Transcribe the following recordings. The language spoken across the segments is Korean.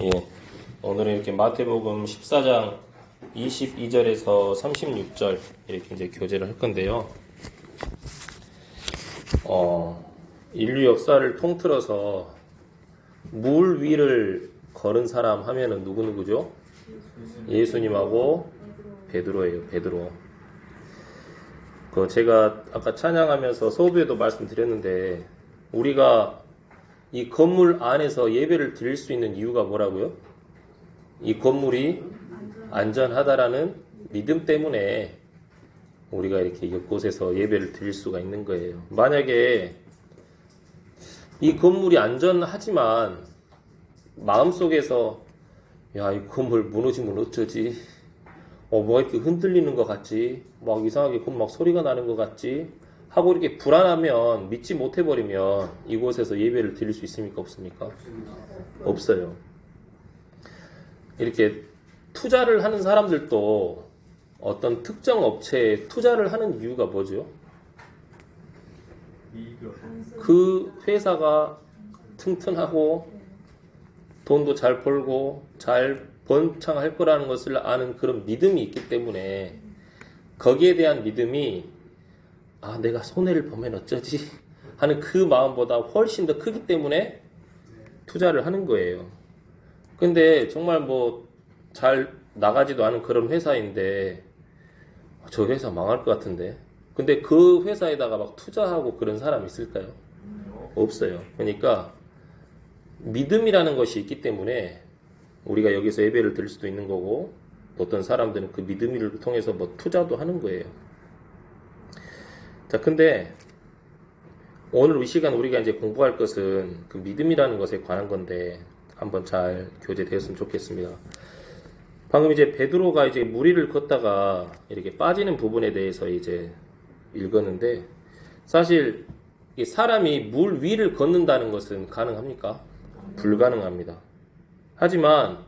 예, 오늘은 이렇게 마태복음 14장 22절에서 36절 이렇게 이제 교제를 할 건데요. 인류 역사를 통틀어서 물 위를 걸은 사람 하면은 누구죠? 예수님하고 베드로예요. 베드로. 제가 아까 찬양하면서 서두에도 말씀드렸는데, 우리가 이 건물 안에서 예배를 드릴 수 있는 이유가 뭐라고요? 이 건물이 안전하다라는 믿음 때문에 우리가 이렇게 이곳에서 예배를 드릴 수가 있는 거예요. 만약에 이 건물이 안전하지만 마음속에서 야, 이 건물 무너지면 어쩌지? 뭐가 이렇게 흔들리는 것 같지? 막 이상하게 막 소리가 나는 것 같지? 하고 이렇게 불안하면, 믿지 못해버리면 이곳에서 예배를 드릴 수 있습니까? 없습니까? 없어요. 이렇게 투자를 하는 사람들도 어떤 특정 업체에 투자를 하는 이유가 뭐죠? 그 회사가 튼튼하고 돈도 잘 벌고 잘 번창할 거라는 것을 아는 그런 믿음이 있기 때문에, 거기에 대한 믿음이 내가 손해를 보면 어쩌지? 하는 그 마음보다 훨씬 더 크기 때문에 투자를 하는 거예요. 근데 정말 잘 나가지도 않은 그런 회사인데, 저 회사 망할 것 같은데. 근데 그 회사에다가 막 투자하고 그런 사람이 있을까요? 없어요. 그러니까 믿음이라는 것이 있기 때문에 우리가 여기서 예배를 드릴 수도 있는 거고, 어떤 사람들은 그 믿음을 통해서 투자도 하는 거예요. 자, 근데 오늘 이 시간 우리가 이제 공부할 것은 그 믿음이라는 것에 관한 건데, 한번 잘 교제되었으면 좋겠습니다. 방금 이제 베드로가 이제 물 위를 걷다가 이렇게 빠지는 부분에 대해서 이제 읽었는데, 사실 이 사람이 물 위를 걷는다는 것은 가능합니까? 불가능합니다. 하지만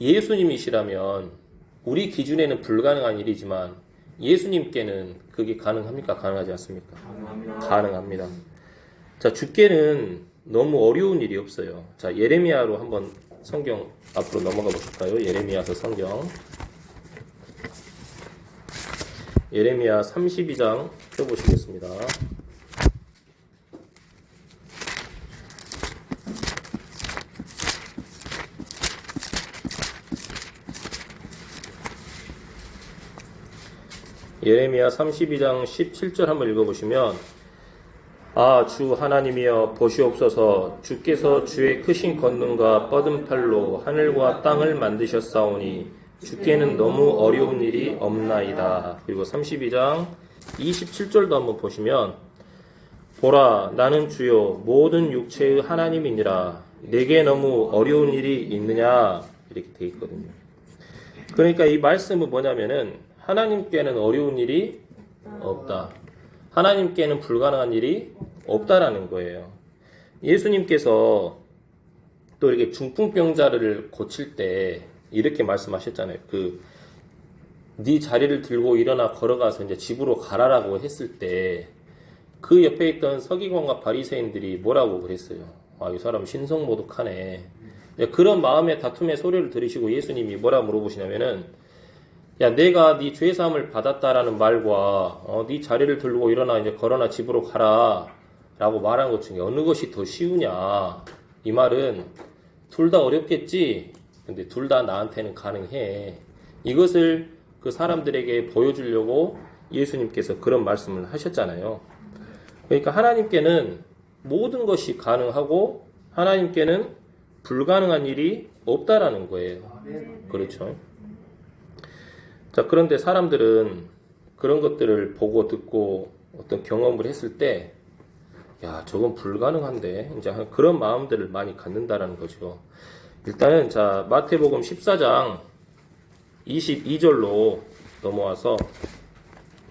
예수님이시라면 우리 기준에는 불가능한 일이지만 예수님께는 그게 가능합니까? 가능하지 않습니까? 가능합니다. 자, 주께는 너무 어려운 일이 없어요. 자, 예레미야로 한번 성경 앞으로 넘어가 보실까요? 예레미야서 성경. 예레미야 32장 펴보시겠습니다. 예레미야 32장 17절 한번 읽어보시면, 주 하나님이여 보시옵소서, 주께서 주의 크신 권능과 뻗은 팔로 하늘과 땅을 만드셨사오니 주께는 너무 어려운 일이 없나이다. 그리고 32장 27절도 한번 보시면, 보라, 나는 주요 모든 육체의 하나님이니라, 내게 너무 어려운 일이 있느냐, 이렇게 되어 있거든요. 그러니까 이 말씀은 뭐냐면은, 하나님께는 어려운 일이 없다. 하나님께는 불가능한 일이 없다라는 거예요. 예수님께서 또 이렇게 중풍병자를 고칠 때 이렇게 말씀하셨잖아요. 네 자리를 들고 일어나 걸어가서 이제 집으로 가라라고 했을 때, 그 옆에 있던 서기관과 바리새인들이 뭐라고 그랬어요? 이 사람 신성모독하네. 그런 마음의 다툼의 소리를 들으시고 예수님이 뭐라 물어보시냐면은, 야, 내가 네 죄사함을 받았다라는 말과 네 자리를 들고 일어나 이제 걸어나 집으로 가라 라고 말한 것 중에 어느 것이 더 쉬우냐? 이 말은 둘 다 어렵겠지? 근데 둘 다 나한테는 가능해. 이것을 그 사람들에게 보여주려고 예수님께서 그런 말씀을 하셨잖아요. 그러니까 하나님께는 모든 것이 가능하고 하나님께는 불가능한 일이 없다라는 거예요. 그렇죠? 자, 그런데 사람들은 그런 것들을 보고 듣고 어떤 경험을 했을 때, 야, 저건 불가능한데, 이제 그런 마음들을 많이 갖는다라는 거죠. 일단은, 자, 마태복음 14장 22절로 넘어와서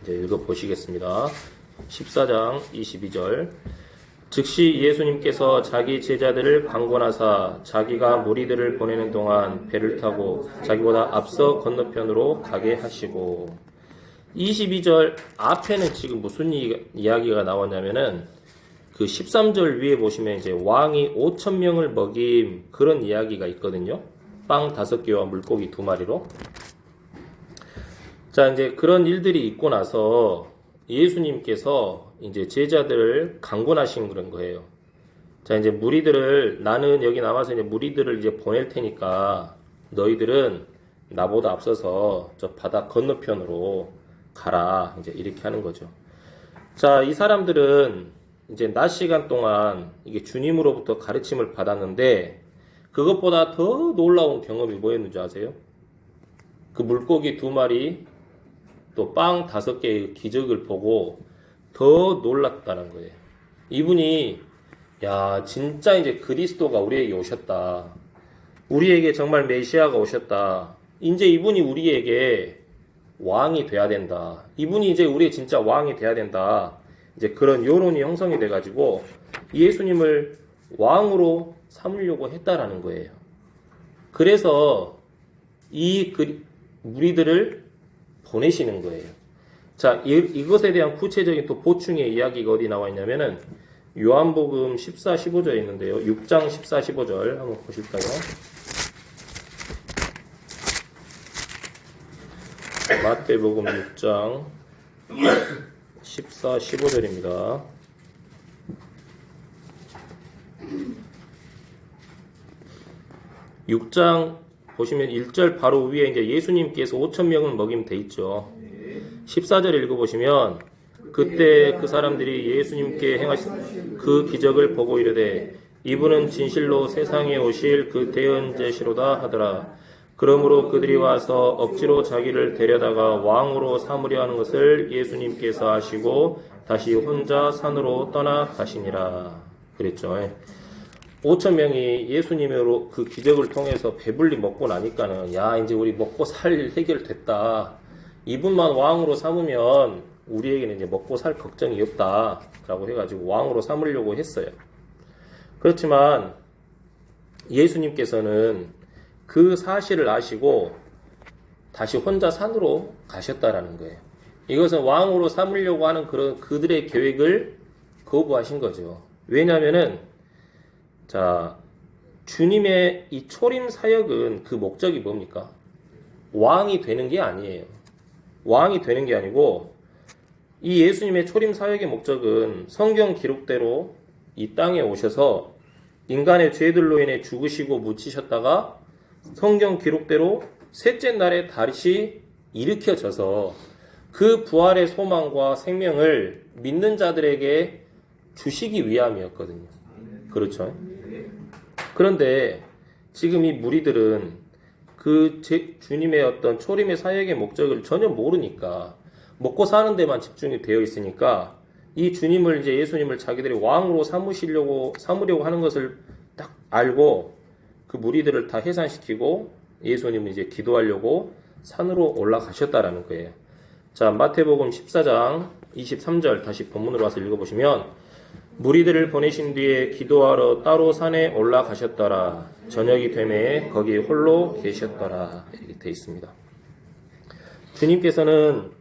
이제 읽어보시겠습니다. 14장 22절. 즉시 예수님께서 자기 제자들을 방문하사 자기가 무리들을 보내는 동안 배를 타고 자기보다 앞서 건너편으로 가게 하시고, 22절 앞에는 지금 무슨 이야기가 나왔냐면은, 그 13절 위에 보시면 이제 왕이 5천 명을 먹임 그런 이야기가 있거든요. 빵 5개와 물고기 2마리로. 자, 이제 그런 일들이 있고 나서 예수님께서 이제 제자들을 강권하신 그런 거예요. 자, 이제 무리들을, 나는 여기 남아서 이제 무리들을 이제 보낼 테니까 너희들은 나보다 앞서서 저 바다 건너편으로 가라. 이제 이렇게 하는 거죠. 자, 이 사람들은 이제 낮 시간 동안 이게 주님으로부터 가르침을 받았는데 그것보다 더 놀라운 경험이 뭐였는지 아세요? 그 물고기 2마리 또 빵 5개의 기적을 보고 더 놀랐다는 거예요. 이분이 야, 진짜 이제 그리스도가 우리에게 오셨다. 우리에게 정말 메시아가 오셨다. 이제 이분이 우리에게 왕이 돼야 된다. 이분이 이제 우리의 진짜 왕이 돼야 된다. 이제 그런 여론이 형성이 돼가지고 예수님을 왕으로 삼으려고 했다라는 거예요. 그래서 이 무리들을 보내시는 거예요. 자, 이것에 대한 구체적인 또 보충의 이야기가 어디 나와 있냐면은 요한복음 14, 15절에 있는데요. 6장 14, 15절 한번 보실까요? 마태복음 6장 14, 15절입니다. 6장 보시면 1절 바로 위에 이제 예수님께서 5천 명을 먹이면 돼 있죠. 14절 읽어보시면 그때 그 사람들이 예수님께 행하신 그 기적을 보고 이르되 이분은 진실로 세상에 오실 그 대언제시로다 하더라. 그러므로 그들이 와서 억지로 자기를 데려다가 왕으로 삼으려 하는 것을 예수님께서 아시고 다시 혼자 산으로 떠나 가시니라. 그랬죠. 5천 명이 예수님으로 그 기적을 통해서 배불리 먹고 나니까는 야, 이제 우리 먹고 살 해결됐다. 이분만 왕으로 삼으면 우리에게는 이제 먹고 살 걱정이 없다. 라고 해가지고 왕으로 삼으려고 했어요. 그렇지만 예수님께서는 그 사실을 아시고 다시 혼자 산으로 가셨다라는 거예요. 이것은 왕으로 삼으려고 하는 그런 그들의 계획을 거부하신 거죠. 왜냐하면은 자, 주님의 이 초림 사역은 그 목적이 뭡니까? 왕이 되는 게 아니에요. 왕이 되는 게 아니고 이 예수님의 초림 사역의 목적은 성경 기록대로 이 땅에 오셔서 인간의 죄들로 인해 죽으시고 묻히셨다가 성경 기록대로 셋째 날에 다시 일으켜져서 그 부활의 소망과 생명을 믿는 자들에게 주시기 위함이었거든요. 그렇죠? 그런데 지금 이 무리들은 그 주님의 어떤 초림의 사역의 목적을 전혀 모르니까 먹고 사는 데만 집중이 되어 있으니까 이 주님을 이제 예수님을 자기들이 왕으로 삼으려고 하는 것을 딱 알고 그 무리들을 다 해산시키고 예수님은 이제 기도하려고 산으로 올라가셨다라는 거예요. 자, 마태복음 14장 23절 다시 본문으로 와서 읽어보시면 무리들을 보내신 뒤에 기도하러 따로 산에 올라가셨더라. 저녁이 되매 거기 홀로 계셨더라. 이렇게 되어 있습니다. 주님께서는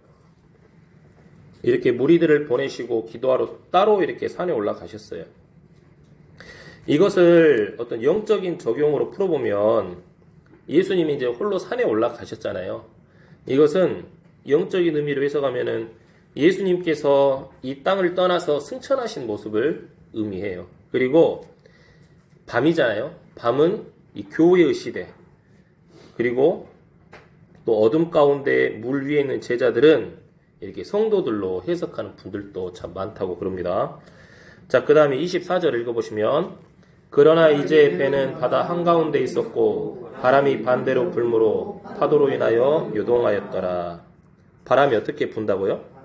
이렇게 무리들을 보내시고 기도하러 따로 이렇게 산에 올라가셨어요. 이것을 어떤 영적인 적용으로 풀어보면 예수님이 이제 홀로 산에 올라가셨잖아요. 이것은 영적인 의미로 해석하면은 예수님께서 이 땅을 떠나서 승천하신 모습을 의미해요. 그리고 밤이잖아요. 밤은 이 교회의 시대. 그리고 또 어둠 가운데 물 위에 있는 제자들은 이렇게 성도들로 해석하는 분들도 참 많다고 그럽니다. 자, 그 다음에 24절 읽어보시면 그러나 이제 배는 바다 한가운데 있었고 바람이 반대로 불므로 파도로 인하여 요동하였더라. 바람이 어떻게 분다고요?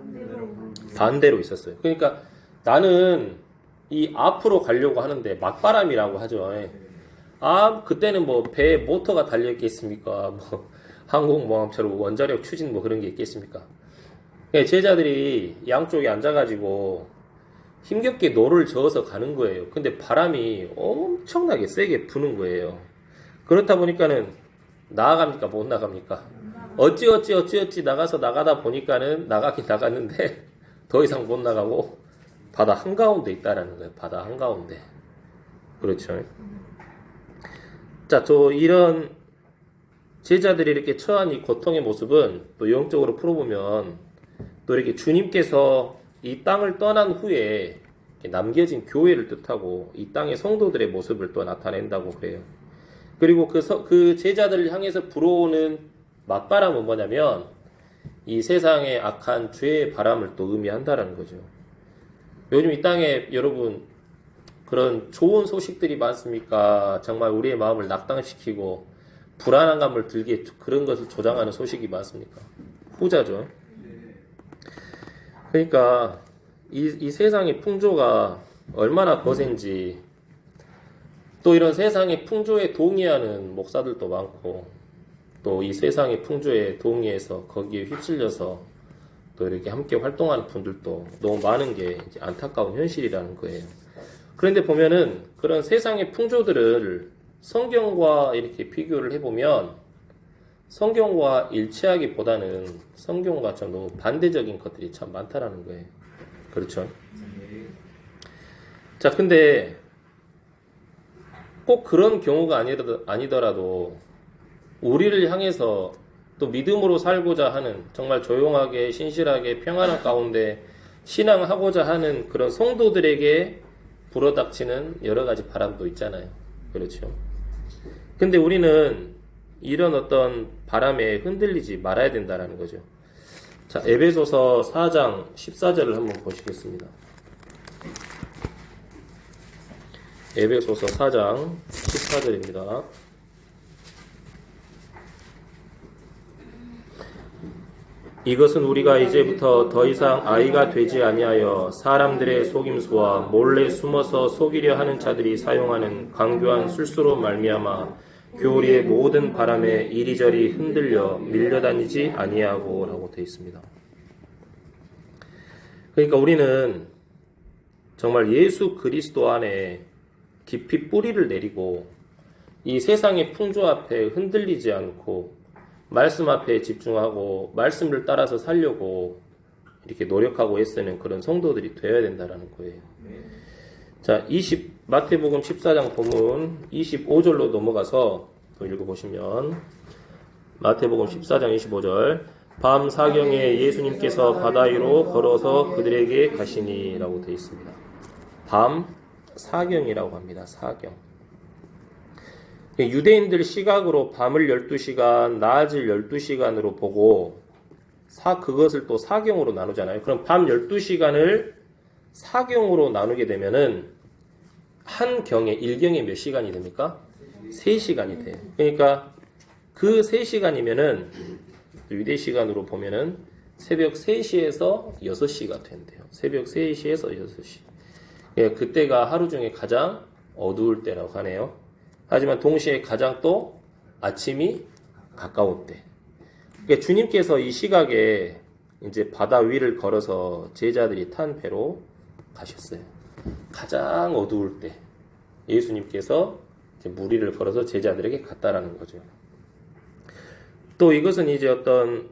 반대로 있었어요. 그러니까 나는 이 앞으로 가려고 하는데 막바람이라고 하죠. 그때는 뭐 배에 모터가 달려있겠습니까? 뭐 항공모함처럼 원자력 추진 뭐 그런 게 있겠습니까? 제자들이 양쪽에 앉아가지고 힘겹게 노를 저어서 가는 거예요. 근데 바람이 엄청나게 세게 부는 거예요. 그렇다 보니까는 나아갑니까? 못 나갑니까? 어찌 나가다 보니까는 나가긴 나갔는데 더 이상 못 나가고 바다 한가운데 있다라는 거예요. 바다 한가운데. 그렇죠. 자, 또 이런 제자들이 이렇게 처한 이 고통의 모습은 또 영적으로 풀어보면 또 이렇게 주님께서 이 땅을 떠난 후에 남겨진 교회를 뜻하고 이 땅의 성도들의 모습을 또 나타낸다고 그래요. 그리고 그 제자들을 향해서 불어오는 맞바람은 뭐냐면 이 세상의 악한 죄의 바람을 또 의미한다라는 거죠. 요즘 이 땅에 여러분 그런 좋은 소식들이 많습니까? 정말 우리의 마음을 낙당시키고 불안한 감을 들게 그런 것을 조장하는 소식이 많습니까? 후자죠. 그러니까 이 세상의 풍조가 얼마나 거센지 또 이런 세상의 풍조에 동의하는 목사들도 많고 또 이 세상의 풍조에 동의해서 거기에 휩쓸려서 또 이렇게 함께 활동하는 분들도 너무 많은 게 이제 안타까운 현실이라는 거예요. 그런데 보면은 그런 세상의 풍조들을 성경과 이렇게 비교를 해보면 성경과 일치하기보다는 성경과 좀 너무 반대적인 것들이 참 많다라는 거예요. 그렇죠? 자, 근데 꼭 그런 경우가 아니더라도 우리를 향해서 또 믿음으로 살고자 하는 정말 조용하게 신실하게 평안한 가운데 신앙하고자 하는 그런 성도들에게 불어닥치는 여러 가지 바람도 있잖아요. 그렇죠? 근데 우리는 이런 어떤 바람에 흔들리지 말아야 된다는 거죠. 자, 에베소서 4장 14절을 한번 보시겠습니다. 에베소서 4장 14절입니다. 이것은 우리가 이제부터 더 이상 아이가 되지 아니하여 사람들의 속임수와 몰래 숨어서 속이려 하는 자들이 사용하는 강교한 술수로 말미암아 교리의 모든 바람에 이리저리 흔들려 밀려다니지 아니하고 라고 되어 있습니다. 그러니까 우리는 정말 예수 그리스도 안에 깊이 뿌리를 내리고 이 세상의 풍조 앞에 흔들리지 않고 말씀 앞에 집중하고 말씀을 따라서 살려고 이렇게 노력하고 애쓰는 그런 성도들이 되어야 된다는 거예요. 자, 마태복음 14장 본문 25절로 넘어가서 또 읽어보시면 마태복음 14장 25절 밤 사경에 예수님께서 바다 위로 걸어서 그들에게 가시니 라고 되어 있습니다. 밤 사경이라고 합니다. 사경. 유대인들 시각으로 밤을 12시간, 낮을 12시간으로 보고 그것을 또 사경으로 나누잖아요. 그럼 밤 12시간을 사경으로 나누게 되면은 한 경에 1경에 몇 시간이 됩니까? 3시간이 돼요. 그러니까 그 3시간이면은 유대 시간으로 보면은 새벽 3시에서 6시가 된대요. 새벽 3시에서 6시. 예, 그때가 하루 중에 가장 어두울 때라고 하네요. 하지만 동시에 가장 또 아침이 가까울 때. 그러니까 주님께서 이 시각에 이제 바다 위를 걸어서 제자들이 탄 배로 가셨어요. 가장 어두울 때 예수님께서 이제 물 위를 걸어서 제자들에게 갔다라는 거죠. 또 이것은 이제 어떤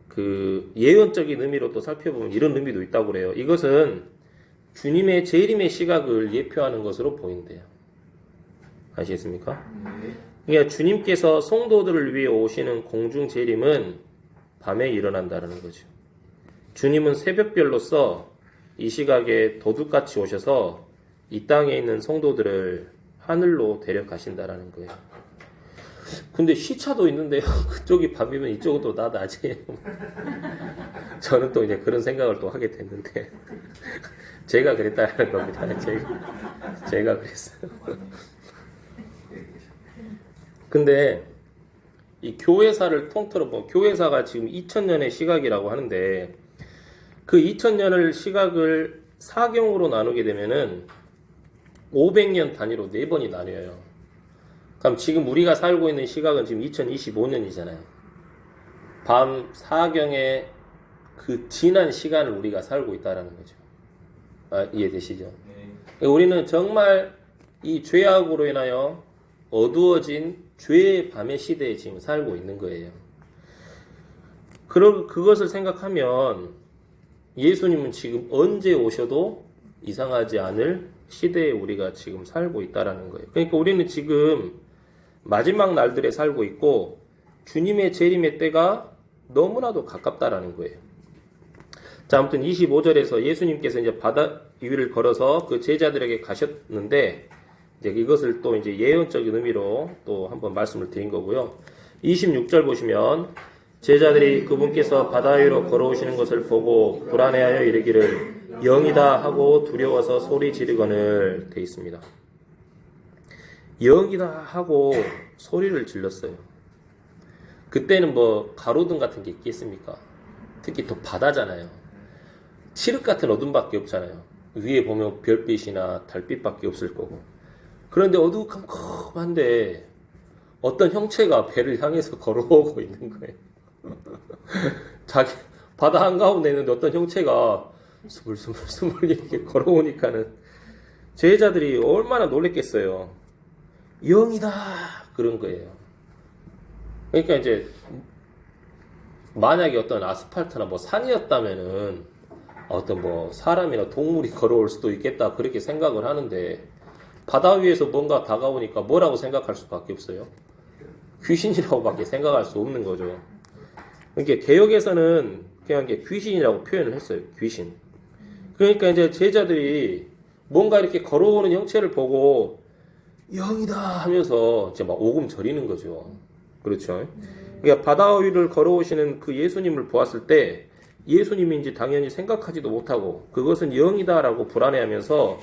그 예언적인 의미로 또 살펴보면 이런 의미도 있다고 그래요. 이것은 주님의 재림의 시각을 예표하는 것으로 보인대요. 아시겠습니까? 그러니까 주님께서 성도들을 위해 오시는 공중 재림은 밤에 일어난다는 거죠. 주님은 새벽별로서 이 시각에 도둑같이 오셔서 이 땅에 있는 성도들을 하늘로 데려가신다는 거예요. 근데 시차도 있는데요. 그쪽이 밤이면 이쪽은 또 낮이에요. 저는 또 이제 그런 생각을 또 하게 됐는데 제가 그랬다는 겁니다. 제가 그랬어요. 근데 이 교회사를 통틀어 보면 교회사가 지금 2000년의 시각이라고 하는데 그 2000년을 시각을 사경으로 나누게 되면은 500년 단위로 4번이 나뉘어요. 그럼 지금 우리가 살고 있는 시각은 지금 2025년이잖아요. 밤 사경의 그 지난 시간을 우리가 살고 있다는 거죠. 이해되시죠? 네. 우리는 정말 이 죄악으로 인하여 어두워진 죄의 밤의 시대에 지금 살고 있는 거예요. 그것을 생각하면 예수님은 지금 언제 오셔도 이상하지 않을 시대에 우리가 지금 살고 있다라는 거예요. 그러니까 우리는 지금 마지막 날들에 살고 있고 주님의 재림의 때가 너무나도 가깝다라는 거예요. 자, 아무튼 25절에서 예수님께서 이제 바다 위를 걸어서 그 제자들에게 가셨는데 이제 이것을 또 이제 예언적인 의미로 또 한번 말씀을 드린 거고요. 26절 보시면 제자들이 그분께서 바다 위로 걸어오시는 것을 보고 불안해하여 이르기를 영이다 하고 두려워서 소리 지르거늘 돼 있습니다. 영이다 하고 소리를 질렀어요. 그때는 뭐 가로등 같은 게 있겠습니까? 특히 또 바다잖아요. 칠흑 같은 어둠밖에 없잖아요. 위에 보면 별빛이나 달빛밖에 없을 거고. 그런데 어두컴컴한데 어떤 형체가 배를 향해서 걸어오고 있는 거예요. 자기 바다 한가운데 있는데 어떤 형체가 스물스물 이렇게 걸어오니까는 제자들이 얼마나 놀랬겠어요. 영이다 그런 거예요. 그러니까 이제 만약에 어떤 아스팔트나 뭐 산이었다면은 어떤 뭐 사람이나 동물이 걸어올 수도 있겠다 그렇게 생각을 하는데 바다 위에서 뭔가 다가오니까 뭐라고 생각할 수밖에 없어요. 귀신이라고밖에 생각할 수 없는 거죠. 그러니까 개역에서는 그냥 귀신이라고 표현을 했어요. 귀신. 그러니까 이제 제자들이 뭔가 이렇게 걸어오는 형체를 보고 영이다 하면서 이제 막 오금 저리는 거죠. 그렇죠. 그러니까 바다 위를 걸어오시는 그 예수님을 보았을 때 예수님인지 당연히 생각하지도 못하고 그것은 영이다라고 불안해하면서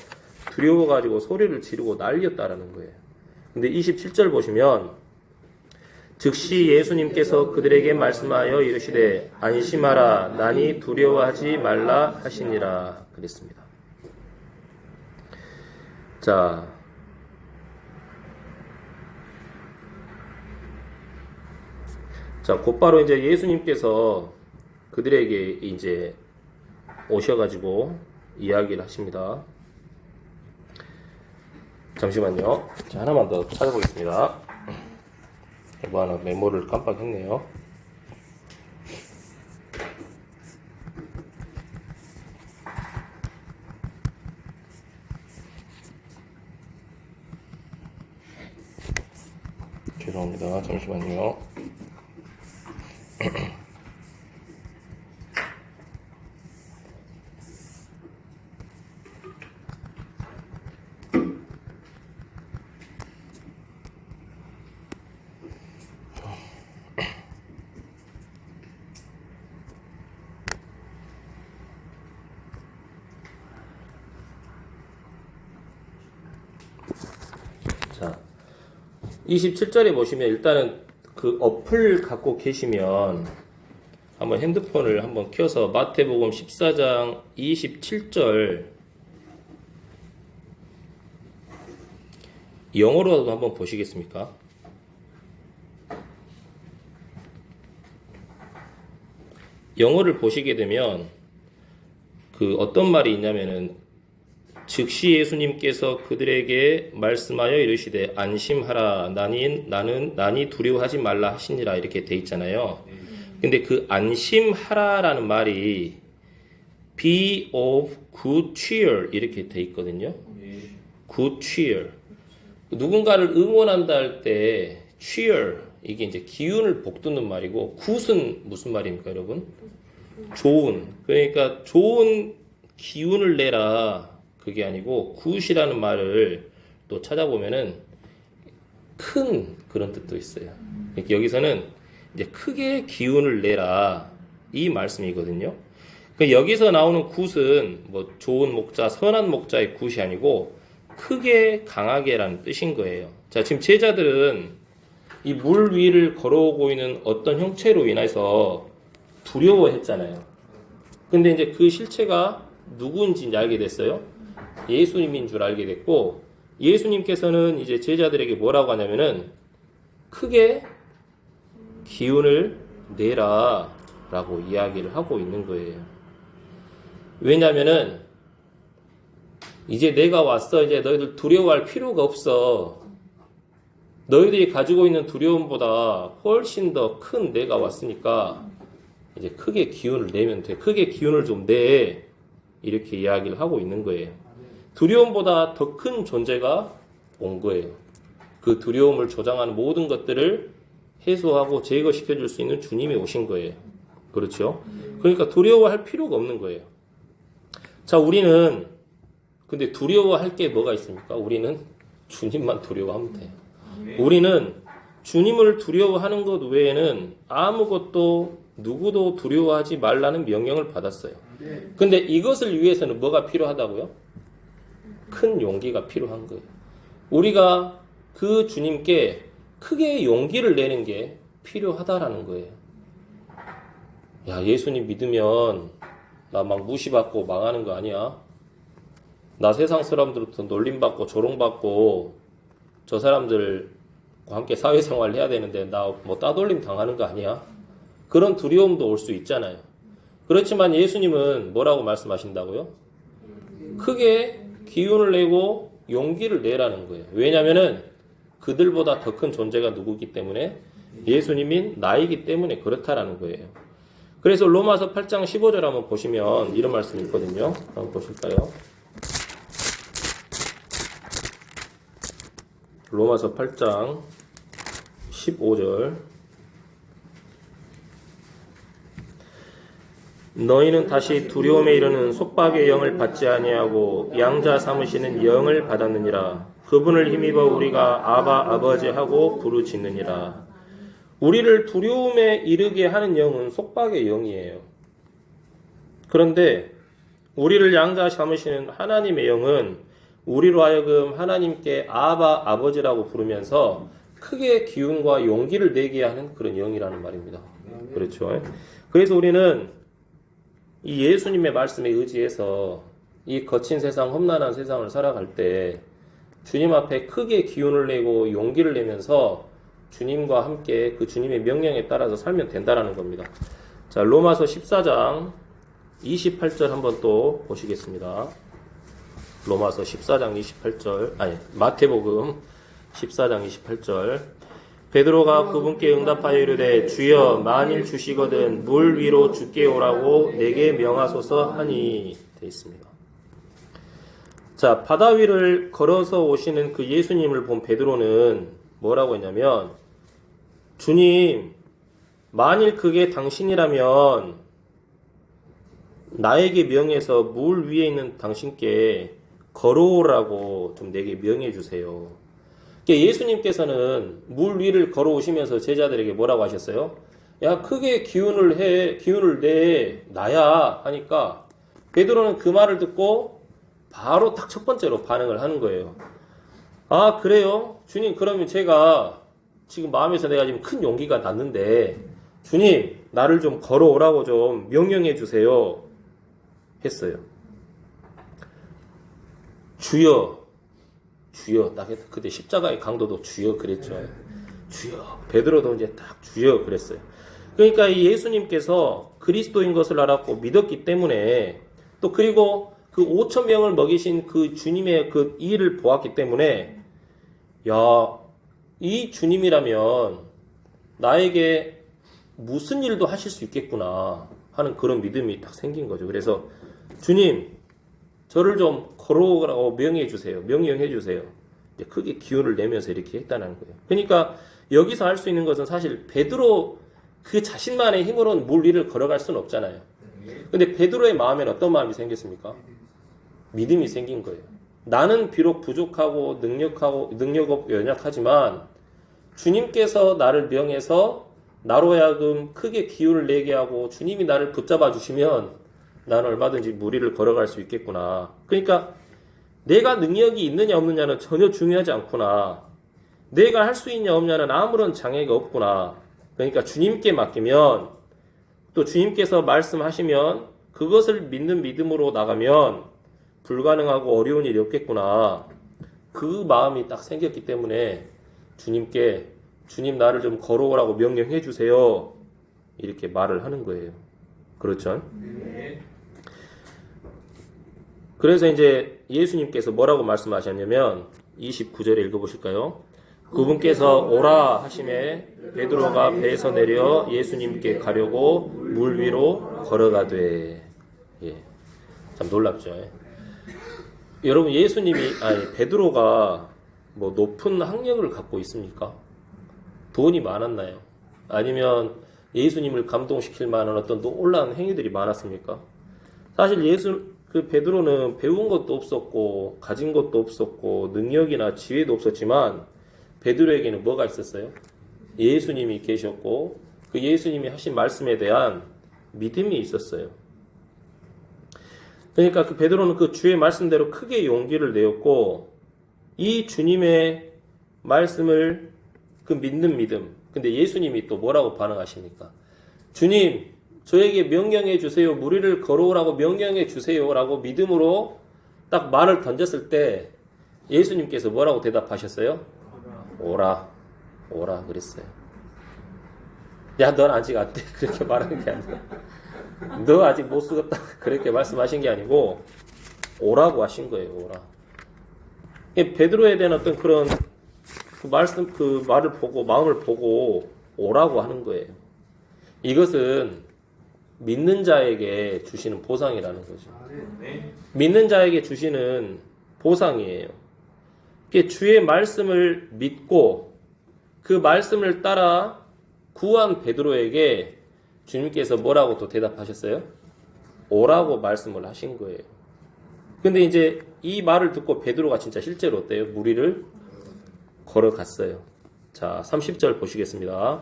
두려워가지고 소리를 지르고 난리였다라는 거예요. 근데 27절 보시면 즉시 예수님께서 그들에게 말씀하여 이르시되 안심하라 나니 두려워하지 말라 하시니라 그랬습니다. 자, 곧바로 이제 예수님께서 그들에게 이제 오셔가지고 이야기를 하십니다. 잠시만요. 자, 하나만 더 찾아보겠습니다. 뭐 하나 메모를 깜빡했네요. 죄송합니다. 잠시만요. 자, 27절에 보시면 일단은 그 어플 갖고 계시면 한번 핸드폰을 한번 켜서 마태복음 14장 27절 영어로도 한번 보시겠습니까? 영어를 보시게 되면 그 어떤 말이 있냐면은 즉시 예수님께서 그들에게 말씀하여 이르시되 안심하라 나니 두려워하지 말라 하시니라 이렇게 돼 있잖아요. 근데 그 안심하라라는 말이 be of good cheer 이렇게 돼 있거든요. good cheer. 누군가를 응원한다 할 때 cheer 이게 이제 기운을 북돋는 말이고 good은 무슨 말입니까, 여러분? 좋은. 그러니까 좋은 기운을 내라. 그게 아니고 good이라는 말을 또 찾아보면은 큰 그런 뜻도 있어요. 그러니까 여기서는 이제 크게 기운을 내라 이 말씀이거든요. 그러니까 여기서 나오는 good은 뭐 좋은 목자, 선한 목자의 good이 아니고 크게 강하게라는 뜻인 거예요. 자, 지금 제자들은 이 물 위를 걸어오고 있는 어떤 형체로 인해서 두려워했잖아요. 근데 이제 그 실체가 누구인지 이제 알게 됐어요. 예수님인 줄 알게 됐고, 예수님께서는 이제 제자들에게 뭐라고 하냐면은 크게 기운을 내라 라고 이야기를 하고 있는 거예요. 왜냐면은 이제 내가 왔어. 이제 너희들 두려워할 필요가 없어. 너희들이 가지고 있는 두려움보다 훨씬 더 큰 내가 왔으니까 이제 크게 기운을 내면 돼. 크게 기운을 좀 내. 이렇게 이야기를 하고 있는 거예요. 두려움보다 더 큰 존재가 온 거예요. 그 두려움을 조장하는 모든 것들을 해소하고 제거시켜 줄 수 있는 주님이 오신 거예요. 그렇죠? 그러니까 두려워할 필요가 없는 거예요. 자, 우리는 근데 두려워할 게 뭐가 있습니까? 우리는 주님만 두려워하면 돼요. 우리는 주님을 두려워하는 것 외에는 아무것도 누구도 두려워하지 말라는 명령을 받았어요. 근데 이것을 위해서는 뭐가 필요하다고요? 큰 용기가 필요한 거예요. 우리가 그 주님께 크게 용기를 내는 게 필요하다라는 거예요. 야, 예수님 믿으면 나 막 무시받고 망하는 거 아니야? 나 세상 사람들부터 놀림받고 조롱받고 저 사람들과 함께 사회생활을 해야 되는데 나 뭐 따돌림 당하는 거 아니야? 그런 두려움도 올 수 있잖아요. 그렇지만 예수님은 뭐라고 말씀하신다고요? 크게 기운을 내고 용기를 내라는 거예요. 왜냐면은 그들보다 더 큰 존재가 누구기 때문에 예수님인 나이기 때문에 그렇다라는 거예요. 그래서 로마서 8장 15절 한번 보시면 이런 말씀이 있거든요. 한번 보실까요? 로마서 8장 15절. 너희는 다시 두려움에 이르는 속박의 영을 받지 아니하고 양자 삼으시는 영을 받았느니라. 그분을 힘입어 우리가 아바 아버지 하고 부르짖느니라. 우리를 두려움에 이르게 하는 영은 속박의 영이에요. 그런데 우리를 양자 삼으시는 하나님의 영은 우리로 하여금 하나님께 아바 아버지라고 부르면서 크게 기운과 용기를 내게 하는 그런 영이라는 말입니다. 그렇죠? 그래서 우리는 이 예수님의 말씀에 의지해서 이 거친 세상, 험난한 세상을 살아갈 때 주님 앞에 크게 기운을 내고 용기를 내면서 주님과 함께 그 주님의 명령에 따라서 살면 된다라는 겁니다. 자, 로마서 14장 28절 한번 또 보시겠습니다. 로마서 14장 28절, 마태복음 14장 28절. 베드로가 그분께 응답하여 이르되 주여 만일 주시거든 물 위로 죽게 오라고 내게 명하소서 하니 되어 있습니다. 자, 바다 위를 걸어서 오시는 그 예수님을 본 베드로는 뭐라고 했냐면 주님, 만일 그게 당신이라면 나에게 명해서 물 위에 있는 당신께 걸어오라고 좀 내게 명해 주세요. 예수님께서는 물 위를 걸어오시면서 제자들에게 뭐라고 하셨어요? 야, 크게 기운을 내, 나야 하니까 베드로는 그 말을 듣고 바로 딱 첫 번째로 반응을 하는 거예요. 아, 그래요? 주님, 그러면 제가 지금 마음에서 내가 지금 큰 용기가 났는데 주님, 나를 좀 걸어오라고 좀 명령해 주세요 했어요. 주여, 딱 그때 십자가의 강도도 주여 그랬죠. 주여. 베드로도 이제 딱 주여 그랬어요. 그러니까 이 예수님께서 그리스도인 것을 알았고 믿었기 때문에 또 그리고 그 5천 명을 먹이신 그 주님의 그 일을 보았기 때문에 야, 이 주님이라면 나에게 무슨 일도 하실 수 있겠구나 하는 그런 믿음이 딱 생긴 거죠. 그래서 주님, 저를 좀 걸어오라고 명령해 주세요. 이제 크게 기운을 내면서 이렇게 했다는 거예요. 그러니까 여기서 할 수 있는 것은 사실 베드로 그 자신만의 힘으로는 물 위를 걸어갈 수는 없잖아요. 근데 베드로의 마음에는 어떤 마음이 생겼습니까? 믿음이 생긴 거예요. 나는 비록 부족하고 능력 연약하지만 주님께서 나를 명해서 나로 하여금 크게 기운을 내게 하고 주님이 나를 붙잡아 주시면 나는 얼마든지 물 위를 걸어갈 수 있겠구나. 그러니까 내가 능력이 있느냐 없느냐는 전혀 중요하지 않구나. 내가 할 수 있냐 없냐는 아무런 장애가 없구나. 그러니까 주님께 맡기면 또 주님께서 말씀하시면 그것을 믿는 믿음으로 나가면 불가능하고 어려운 일이 없겠구나. 그 마음이 딱 생겼기 때문에 주님께 주님 나를 좀 걸어오라고 명령해 주세요. 이렇게 말을 하는 거예요. 그렇죠? 네. 그래서 이제 예수님께서 뭐라고 말씀하셨냐면 29절에 읽어보실까요? 그분께서 오라 하심에 베드로가 배에서 내려 예수님께 가려고 물 위로 걸어가되. 예, 참 놀랍죠. 여러분, 베드로가 뭐 높은 학력을 갖고 있습니까? 돈이 많았나요? 아니면 예수님을 감동시킬 만한 어떤 놀라운 행위들이 많았습니까? 사실 베드로는 배운 것도 없었고 가진 것도 없었고 능력이나 지혜도 없었지만 베드로에게는 뭐가 있었어요? 예수님이 계셨고 그 예수님이 하신 말씀에 대한 믿음이 있었어요. 그러니까 그 베드로는 그 주의 말씀대로 크게 용기를 내었고 이 주님의 말씀을 그 믿는 믿음. 근데 예수님이 또 뭐라고 반응하십니까? 주님, 저에게 명령해 주세요. 무리를 걸어오라고 명령해 주세요. 라고 믿음으로 딱 말을 던졌을 때 예수님께서 뭐라고 대답하셨어요? 오라. 오라 그랬어요. 야, 넌 아직 안 돼. 그렇게 말하는 게 아니라 너 아직 못 쓰겠다. 그렇게 말씀하신 게 아니고 오라고 하신 거예요. 오라. 베드로에 대한 어떤 그런 그 말을 보고 마음을 보고 오라고 하는 거예요. 이것은 믿는 자에게 주시는 보상이라는 거죠. 믿는 자에게 주시는 보상이에요. 주의 말씀을 믿고 그 말씀을 따라 구한 베드로에게 주님께서 뭐라고 또 대답하셨어요? 오라고 말씀을 하신 거예요. 근데 이제 이 말을 듣고 베드로가 진짜 실제로 어때요? 무리를 걸어갔어요. 자, 30절 보시겠습니다.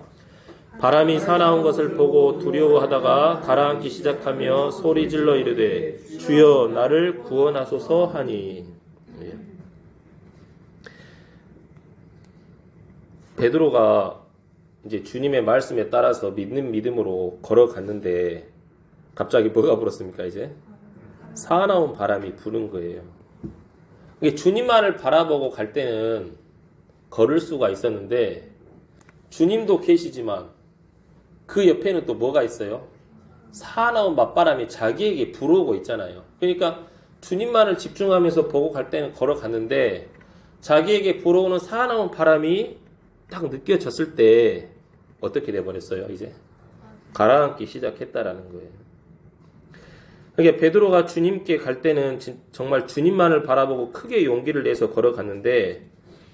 바람이 사나운 것을 보고 두려워하다가 가라앉기 시작하며 소리질러 이르되 주여 나를 구원하소서 하니. 예. 베드로가 이제 주님의 말씀에 따라서 믿는 믿음으로 걸어갔는데 갑자기 뭐가 불었습니까? 이제 사나운 바람이 부는 거예요. 이게 주님만을 바라보고 갈 때는 걸을 수가 있었는데 주님도 계시지만 그 옆에는 또 뭐가 있어요? 사나운 맞바람이 자기에게 불어오고 있잖아요. 그러니까 주님만을 집중하면서 보고 갈 때는 걸어갔는데 자기에게 불어오는 사나운 바람이 딱 느껴졌을 때 어떻게 돼버렸어요? 이제 가라앉기 시작했다라는 거예요. 그러니까 베드로가 주님께 갈 때는 정말 주님만을 바라보고 크게 용기를 내서 걸어갔는데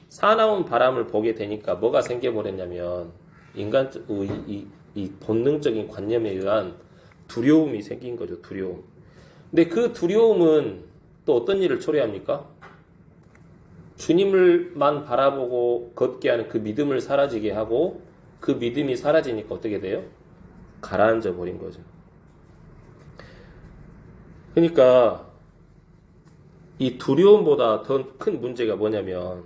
사나운 바람을 보게 되니까 뭐가 생겨버렸냐면 이 본능적인 관념에 의한 두려움이 생긴 거죠. 두려움. 근데 그 두려움은 또 어떤 일을 초래합니까? 주님을만 바라보고 걷게 하는 그 믿음을 사라지게 하고 그 믿음이 사라지니까 어떻게 돼요? 가라앉아 버린 거죠. 그러니까 이 두려움보다 더 큰 문제가 뭐냐면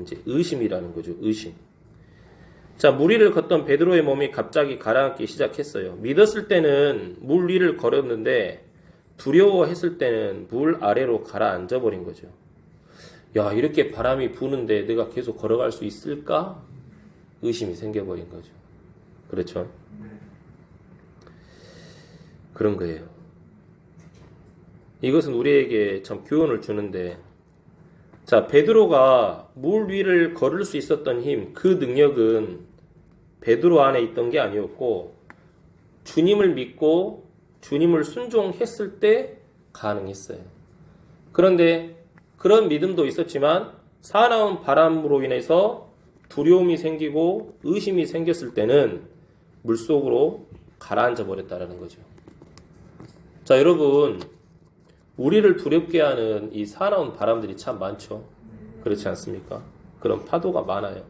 이제 의심이라는 거죠. 의심. 자, 무리를 걷던 베드로의 몸이 갑자기 가라앉기 시작했어요. 믿었을 때는 물 위를 걸었는데 두려워했을 때는 물 아래로 가라앉아 버린 거죠. 야, 이렇게 바람이 부는데 내가 계속 걸어갈 수 있을까? 의심이 생겨버린 거죠. 그렇죠? 그런 거예요. 이것은 우리에게 참 교훈을 주는데, 자, 베드로가 물 위를 걸을 수 있었던 힘, 그 능력은 베드로 안에 있던 게 아니었고 주님을 믿고 주님을 순종했을 때 가능했어요. 그런데 그런 믿음도 있었지만 사나운 바람으로 인해서 두려움이 생기고 의심이 생겼을 때는 물속으로 가라앉아 버렸다라는 거죠. 자, 여러분, 우리를 두렵게 하는 이 사나운 바람들이 참 많죠. 그렇지 않습니까? 그런 파도가 많아요.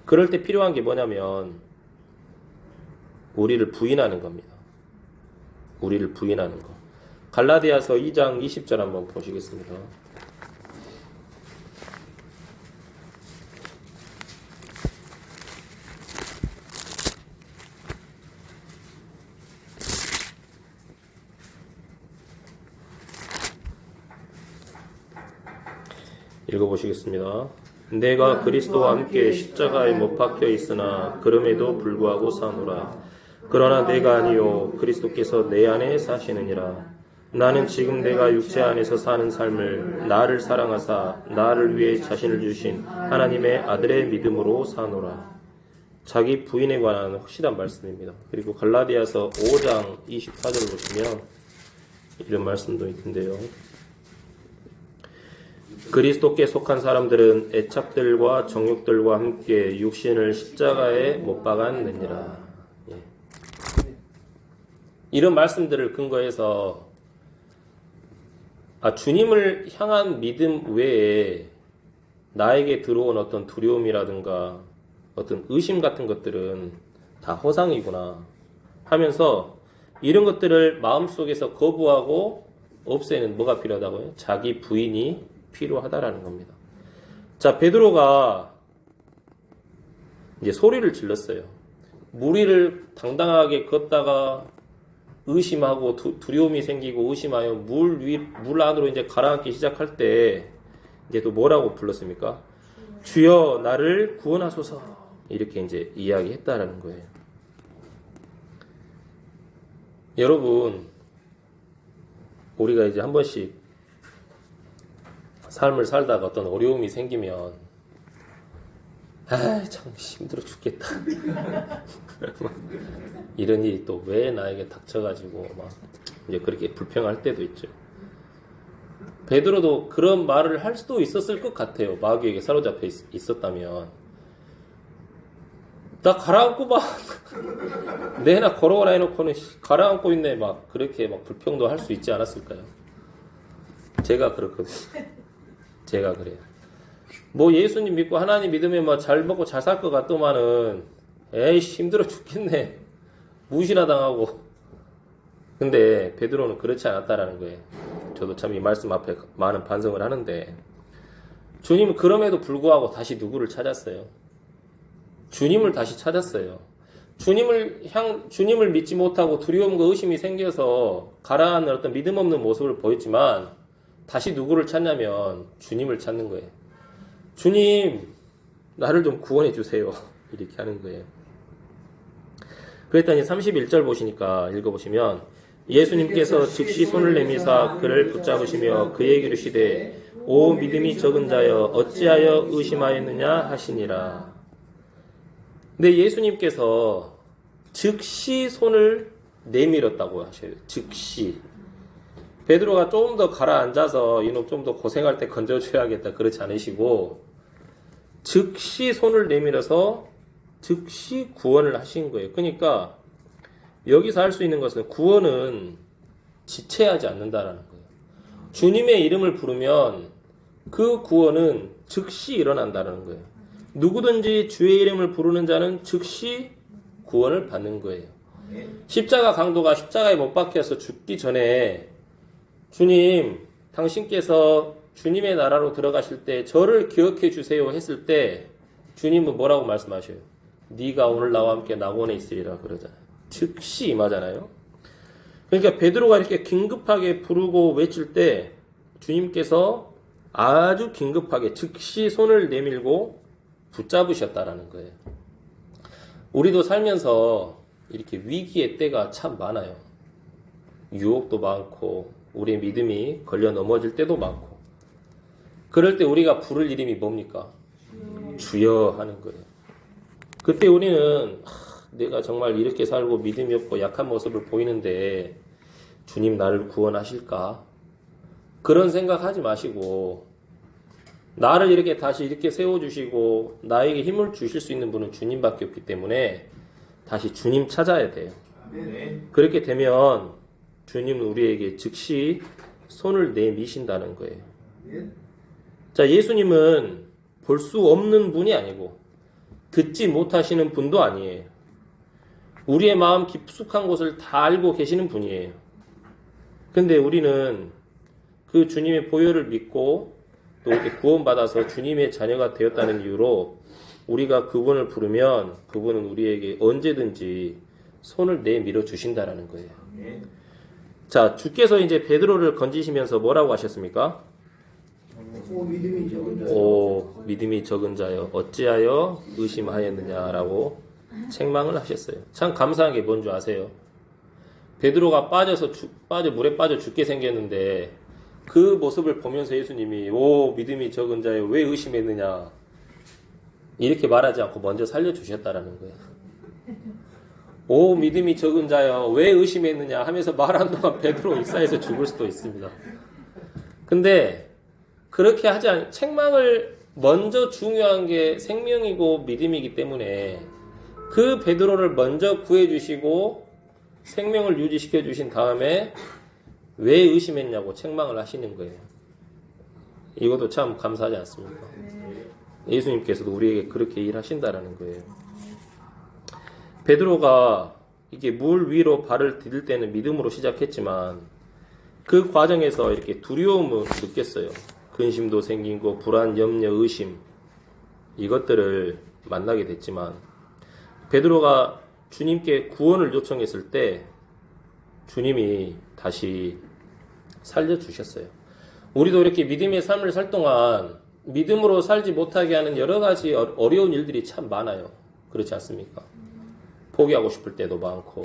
그럴 때 필요한 게 뭐냐면 우리를 부인하는 겁니다. 우리를 부인하는 거. 갈라디아서 2장 20절 한번 보시겠습니다. 읽어보시겠습니다. 내가 그리스도와 함께 십자가에 못 박혀 있으나 그럼에도 불구하고 사노라. 그러나 내가 아니요 그리스도께서 내 안에 사시느니라. 나는 지금 내가 육체 안에서 사는 삶을 나를 사랑하사 나를 위해 자신을 주신 하나님의 아들의 믿음으로 사노라. 자기 부인에 관한 확실한 말씀입니다. 그리고 갈라디아서 5장 24절을 보시면 이런 말씀도 있는데요. 그리스도께 속한 사람들은 애착들과 정욕들과 함께 육신을 십자가에 못 박았느니라. 예. 이런 말씀들을 근거해서 주님을 향한 믿음 외에 나에게 들어온 어떤 두려움이라든가 어떤 의심 같은 것들은 다 허상이구나 하면서 이런 것들을 마음속에서 거부하고 없애는 뭐가 필요하다고요? 자기 부인이 필요하다라는 겁니다. 자, 베드로가 이제 소리를 질렀어요. 무리를 당당하게 걷다가 의심하고 두려움이 생기고 의심하여 물 안으로 이제 가라앉기 시작할 때 이제 또 뭐라고 불렀습니까? 주여 나를 구원하소서, 이렇게 이제 이야기했다라는 거예요. 여러분, 우리가 이제 한 번씩 삶을 살다가 어떤 어려움이 생기면 참 힘들어 죽겠다. 이런 일이 또 왜 나에게 닥쳐가지고 막 이제 그렇게 불평할 때도 있죠. 베드로도 그런 말을 할 수도 있었을 것 같아요. 마귀에게 사로잡혀 있었다면. 나 가라앉고 막 내나 걸어오라 해놓고는 가라앉고 있네 막 그렇게 막 불평도 할 수 있지 않았을까요? 제가 그렇거든요. 제가 그래요. 뭐 예수님 믿고 하나님 믿으면 뭐 잘 먹고 잘 살 것 같더만은 에이씨 힘들어 죽겠네. 무시나 당하고. 근데 베드로는 그렇지 않았다라는 거예요. 저도 참 이 말씀 앞에 많은 반성을 하는데 주님은 그럼에도 불구하고 다시 누구를 찾았어요? 주님을 다시 찾았어요. 주님을 믿지 못하고 두려움과 의심이 생겨서 가라앉는 어떤 믿음 없는 모습을 보였지만 다시 누구를 찾냐면 주님을 찾는 거예요. 주님, 나를 좀 구원해 주세요. 이렇게 하는 거예요. 그랬더니 31절 보시니까 읽어보시면 예수님께서 즉시 손을 내미사 그를 붙잡으시며 그에게 이르시되 오 믿음이 적은 자여 어찌하여 의심하였느냐 하시니라. 근데 예수님께서 즉시 손을 내밀었다고 하셔요. 즉시. 베드로가 조금 더 가라앉아서 이놈 좀 더 고생할 때 건져줘야겠다 그렇지 않으시고 즉시 손을 내밀어서 즉시 구원을 하신 거예요. 그러니까 여기서 할 수 있는 것은 구원은 지체하지 않는다라는 거예요. 주님의 이름을 부르면 그 구원은 즉시 일어난다는 거예요. 누구든지 주의 이름을 부르는 자는 즉시 구원을 받는 거예요. 십자가 강도가 십자가에 못 박혀서 죽기 전에 주님, 당신께서 주님의 나라로 들어가실 때 저를 기억해 주세요 했을 때 주님은 뭐라고 말씀하셔요? 네가 오늘 나와 함께 낙원에 있으리라 그러잖아요. 즉시 임하잖아요. 그러니까 베드로가 이렇게 긴급하게 부르고 외칠 때 주님께서 아주 긴급하게 즉시 손을 내밀고 붙잡으셨다라는 거예요. 우리도 살면서 이렇게 위기의 때가 참 많아요. 유혹도 많고 우리의 믿음이 걸려 넘어질 때도 많고 그럴 때 우리가 부를 이름이 뭡니까? 주여 하는 거예요. 그때 우리는 내가 정말 이렇게 살고 믿음이 없고 약한 모습을 보이는데 주님 나를 구원하실까? 그런 생각하지 마시고 나를 이렇게 다시 이렇게 세워주시고 나에게 힘을 주실 수 있는 분은 주님밖에 없기 때문에 다시 주님 찾아야 돼요. 그렇게 되면 주님은 우리에게 즉시 손을 내미신다는 거예요. 자, 예수님은 볼 수 없는 분이 아니고 듣지 못하시는 분도 아니에요. 우리의 마음 깊숙한 곳을 다 알고 계시는 분이에요. 근데 우리는 그 주님의 보혈을 믿고 또 이렇게 구원받아서 주님의 자녀가 되었다는 이유로 우리가 그분을 부르면 그분은 우리에게 언제든지 손을 내밀어 주신다라는 거예요. 자, 주께서 이제 베드로를 건지시면서 뭐라고 하셨습니까? 오 믿음이 적은 자여 어찌하여 의심하였느냐라고 책망을 하셨어요. 참 감사한 게 뭔 줄 아세요? 베드로가 빠져 물에 빠져 죽게 생겼는데 그 모습을 보면서 예수님이 오 믿음이 적은 자여 왜 의심했느냐 이렇게 말하지 않고 먼저 살려주셨다라는 거예요. 오 믿음이 적은 자여 왜 의심했느냐 하면서 말하는 동안 베드로 익사해서 죽을 수도 있습니다. 근데 그렇게 하지 않 책망을 먼저 중요한 게 생명이고 믿음이기 때문에 그 베드로를 먼저 구해주시고 생명을 유지시켜 주신 다음에 왜 의심했냐고 책망을 하시는 거예요. 이것도 참 감사하지 않습니까? 예수님께서도 우리에게 그렇게 일하신다라는 거예요. 베드로가 이게 물 위로 발을 디딜 때는 믿음으로 시작했지만 그 과정에서 이렇게 두려움을 느꼈어요. 근심도 생기고 불안, 염려, 의심 이것들을 만나게 됐지만 베드로가 주님께 구원을 요청했을 때 주님이 다시 살려주셨어요. 우리도 이렇게 믿음의 삶을 살 동안 믿음으로 살지 못하게 하는 여러 가지 어려운 일들이 참 많아요. 그렇지 않습니까? 포기하고 싶을 때도 많고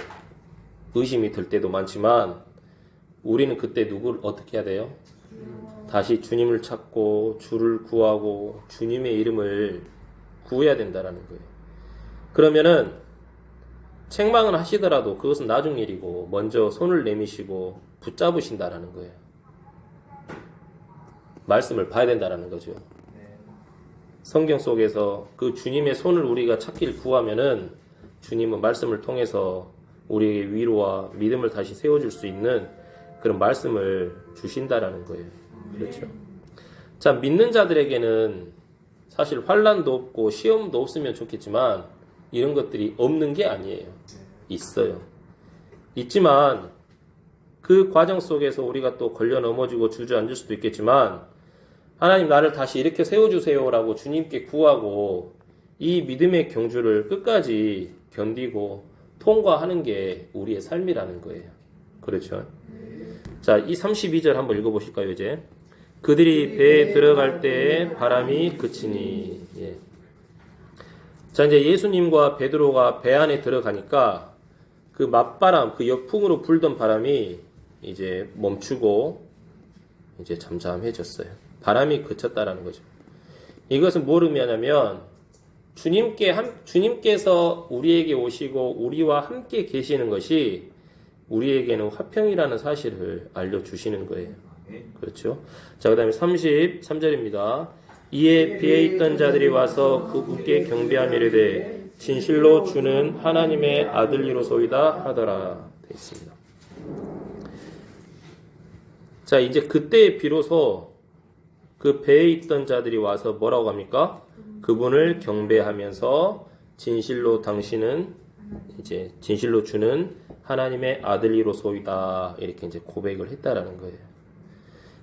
의심이 들 때도 많지만 우리는 그때 누구를 어떻게 해야 돼요? 다시 주님을 찾고 주를 구하고 주님의 이름을 구해야 된다라는 거예요. 그러면은 책망은 하시더라도 그것은 나중 일이고 먼저 손을 내미시고 붙잡으신다라는 거예요. 말씀을 봐야 된다라는 거죠. 성경 속에서 그 주님의 손을 우리가 찾기를 구하면은 주님은 말씀을 통해서 우리에게 위로와 믿음을 다시 세워줄 수 있는 그런 말씀을 주신다라는 거예요. 그렇죠. 자, 믿는 자들에게는 사실 환난도 없고 시험도 없으면 좋겠지만 이런 것들이 없는 게 아니에요. 있어요. 있지만 그 과정 속에서 우리가 또 걸려 넘어지고 주저앉을 수도 있겠지만 하나님 나를 다시 이렇게 세워주세요라고 주님께 구하고 이 믿음의 경주를 끝까지 견디고 통과하는 게 우리의 삶이라는 거예요. 그렇죠. 자, 이 32절 한번 읽어보실까요, 이제? 그들이 배에 들어갈 때 바람이 그치니. 예. 자, 이제 예수님과 베드로가 배 안에 들어가니까 그 맞바람, 그 역풍으로 불던 바람이 이제 멈추고 이제 잠잠해졌어요. 바람이 그쳤다라는 거죠. 이것은 뭘 의미하냐면 주님께서 우리에게 오시고 우리와 함께 계시는 것이 우리에게는 화평이라는 사실을 알려주시는 거예요. 그렇죠. 자, 그 다음에 33절입니다. 이에 배에 있던 자들이 와서 그분께 경배하며 이르되 진실로 주는 하나님의 아들이로소이다 하더라 되어 있습니다. 자, 이제 그때 비로소 그 배에 있던 자들이 와서 뭐라고 합니까? 그분을 경배하면서 진실로 당신은 이제 진실로 주는 하나님의 아들이로소이다 이렇게 이제 고백을 했다라는 거예요.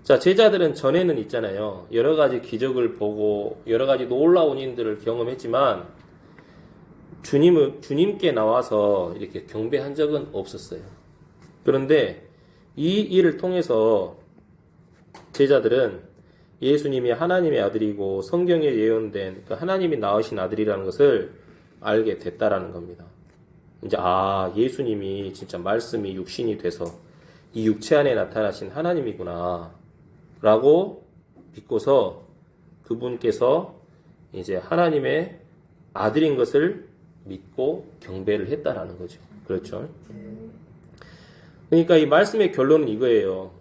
자, 제자들은 전에는 있잖아요. 여러 가지 기적을 보고 여러 가지 놀라운 일들을 경험했지만 주님께 나와서 이렇게 경배한 적은 없었어요. 그런데 이 일을 통해서 제자들은 예수님이 하나님의 아들이고 성경에 예언된 그 하나님이 낳으신 아들이라는 것을 알게 됐다라는 겁니다. 이제 예수님이 진짜 말씀이 육신이 돼서 이 육체 안에 나타나신 하나님이구나 라고 믿고서 그분께서 이제 하나님의 아들인 것을 믿고 경배를 했다라는 거죠. 그렇죠. 그러니까 이 말씀의 결론은 이거예요.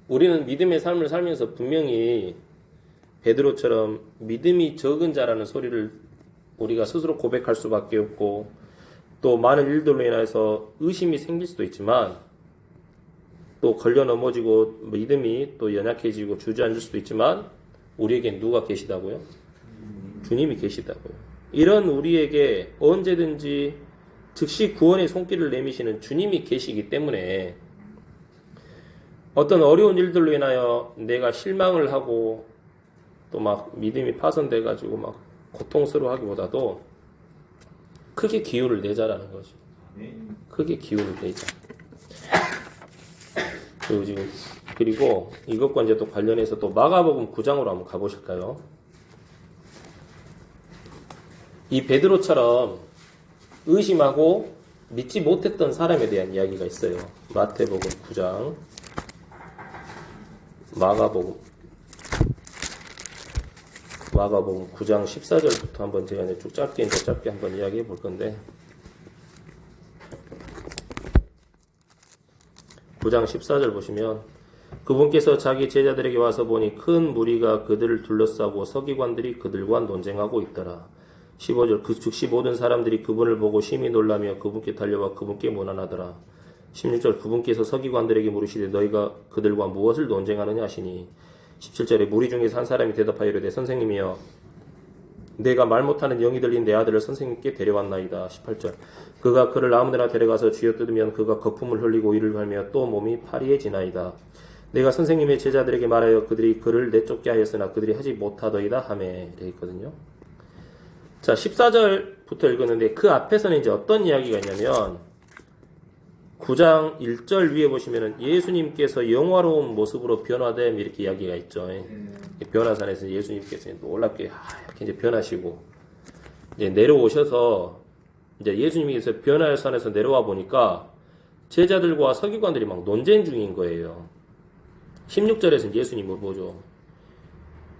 우리는 믿음의 삶을 살면서 분명히 베드로처럼 믿음이 적은 자라는 소리를 우리가 스스로 고백할 수밖에 없고 또 많은 일들로 인해서 의심이 생길 수도 있지만 또 걸려 넘어지고 믿음이 또 연약해지고 주저앉을 수도 있지만 우리에겐 누가 계시다고요? 주님이 계시다고요. 이런 우리에게 언제든지 즉시 구원의 손길을 내미시는 주님이 계시기 때문에 어떤 어려운 일들로 인하여 내가 실망을 하고 또 막 믿음이 파손돼 가지고 막 고통스러워하기보다도 크게 기운을 내자라는 거죠. 크게 기운을 내자. 그리고 이것과 이제 또 관련해서 또 마가복음 9장으로 한번 가보실까요? 이 베드로처럼 의심하고 믿지 못했던 사람에 대한 이야기가 있어요. 마태복음 9장, 마가복음 9장 14절부터 한번 제가 쭉 짧게 한번 이야기해 볼 건데, 9장 14절 보시면, 그분께서 자기 제자들에게 와서 보니 큰 무리가 그들을 둘러싸고 서기관들이 그들과 논쟁하고 있더라. 15절, 즉시 모든 사람들이 그분을 보고 심히 놀라며 그분께 달려와 그분께 문안하더라. 16절, 그분께서 서기관들에게 물으시되 너희가 그들과 무엇을 논쟁하느냐 하시니, 17절에 무리 중에서 한 사람이 대답하여 이르되 선생님이여, 내가 말 못하는 영이 들린 내 아들을 선생님께 데려왔나이다. 18절, 그가 그를 아무데나 데려가서 쥐어뜯으면 그가 거품을 흘리고 이를 갈며 또 몸이 파리해지나이다. 내가 선생님의 제자들에게 말하여 그들이 그를 내쫓게 하였으나 그들이 하지 못하더이다 하매. 이렇게 있거든요. 자, 14절부터 읽었는데 그 앞에서는 이제 어떤 이야기가 있냐면 9장 1절 위에 보시면은 예수님께서 영화로운 모습으로 변화됨 이렇게 이야기가 있죠. 변화산에서 예수님께서 놀랍게 이렇게 이제 변하시고 이제 내려오셔서 이제 예수님께서 변화산에서 내려와 보니까 제자들과 서기관들이 막 논쟁 중인 거예요. 16절에서는 예수님을 보죠.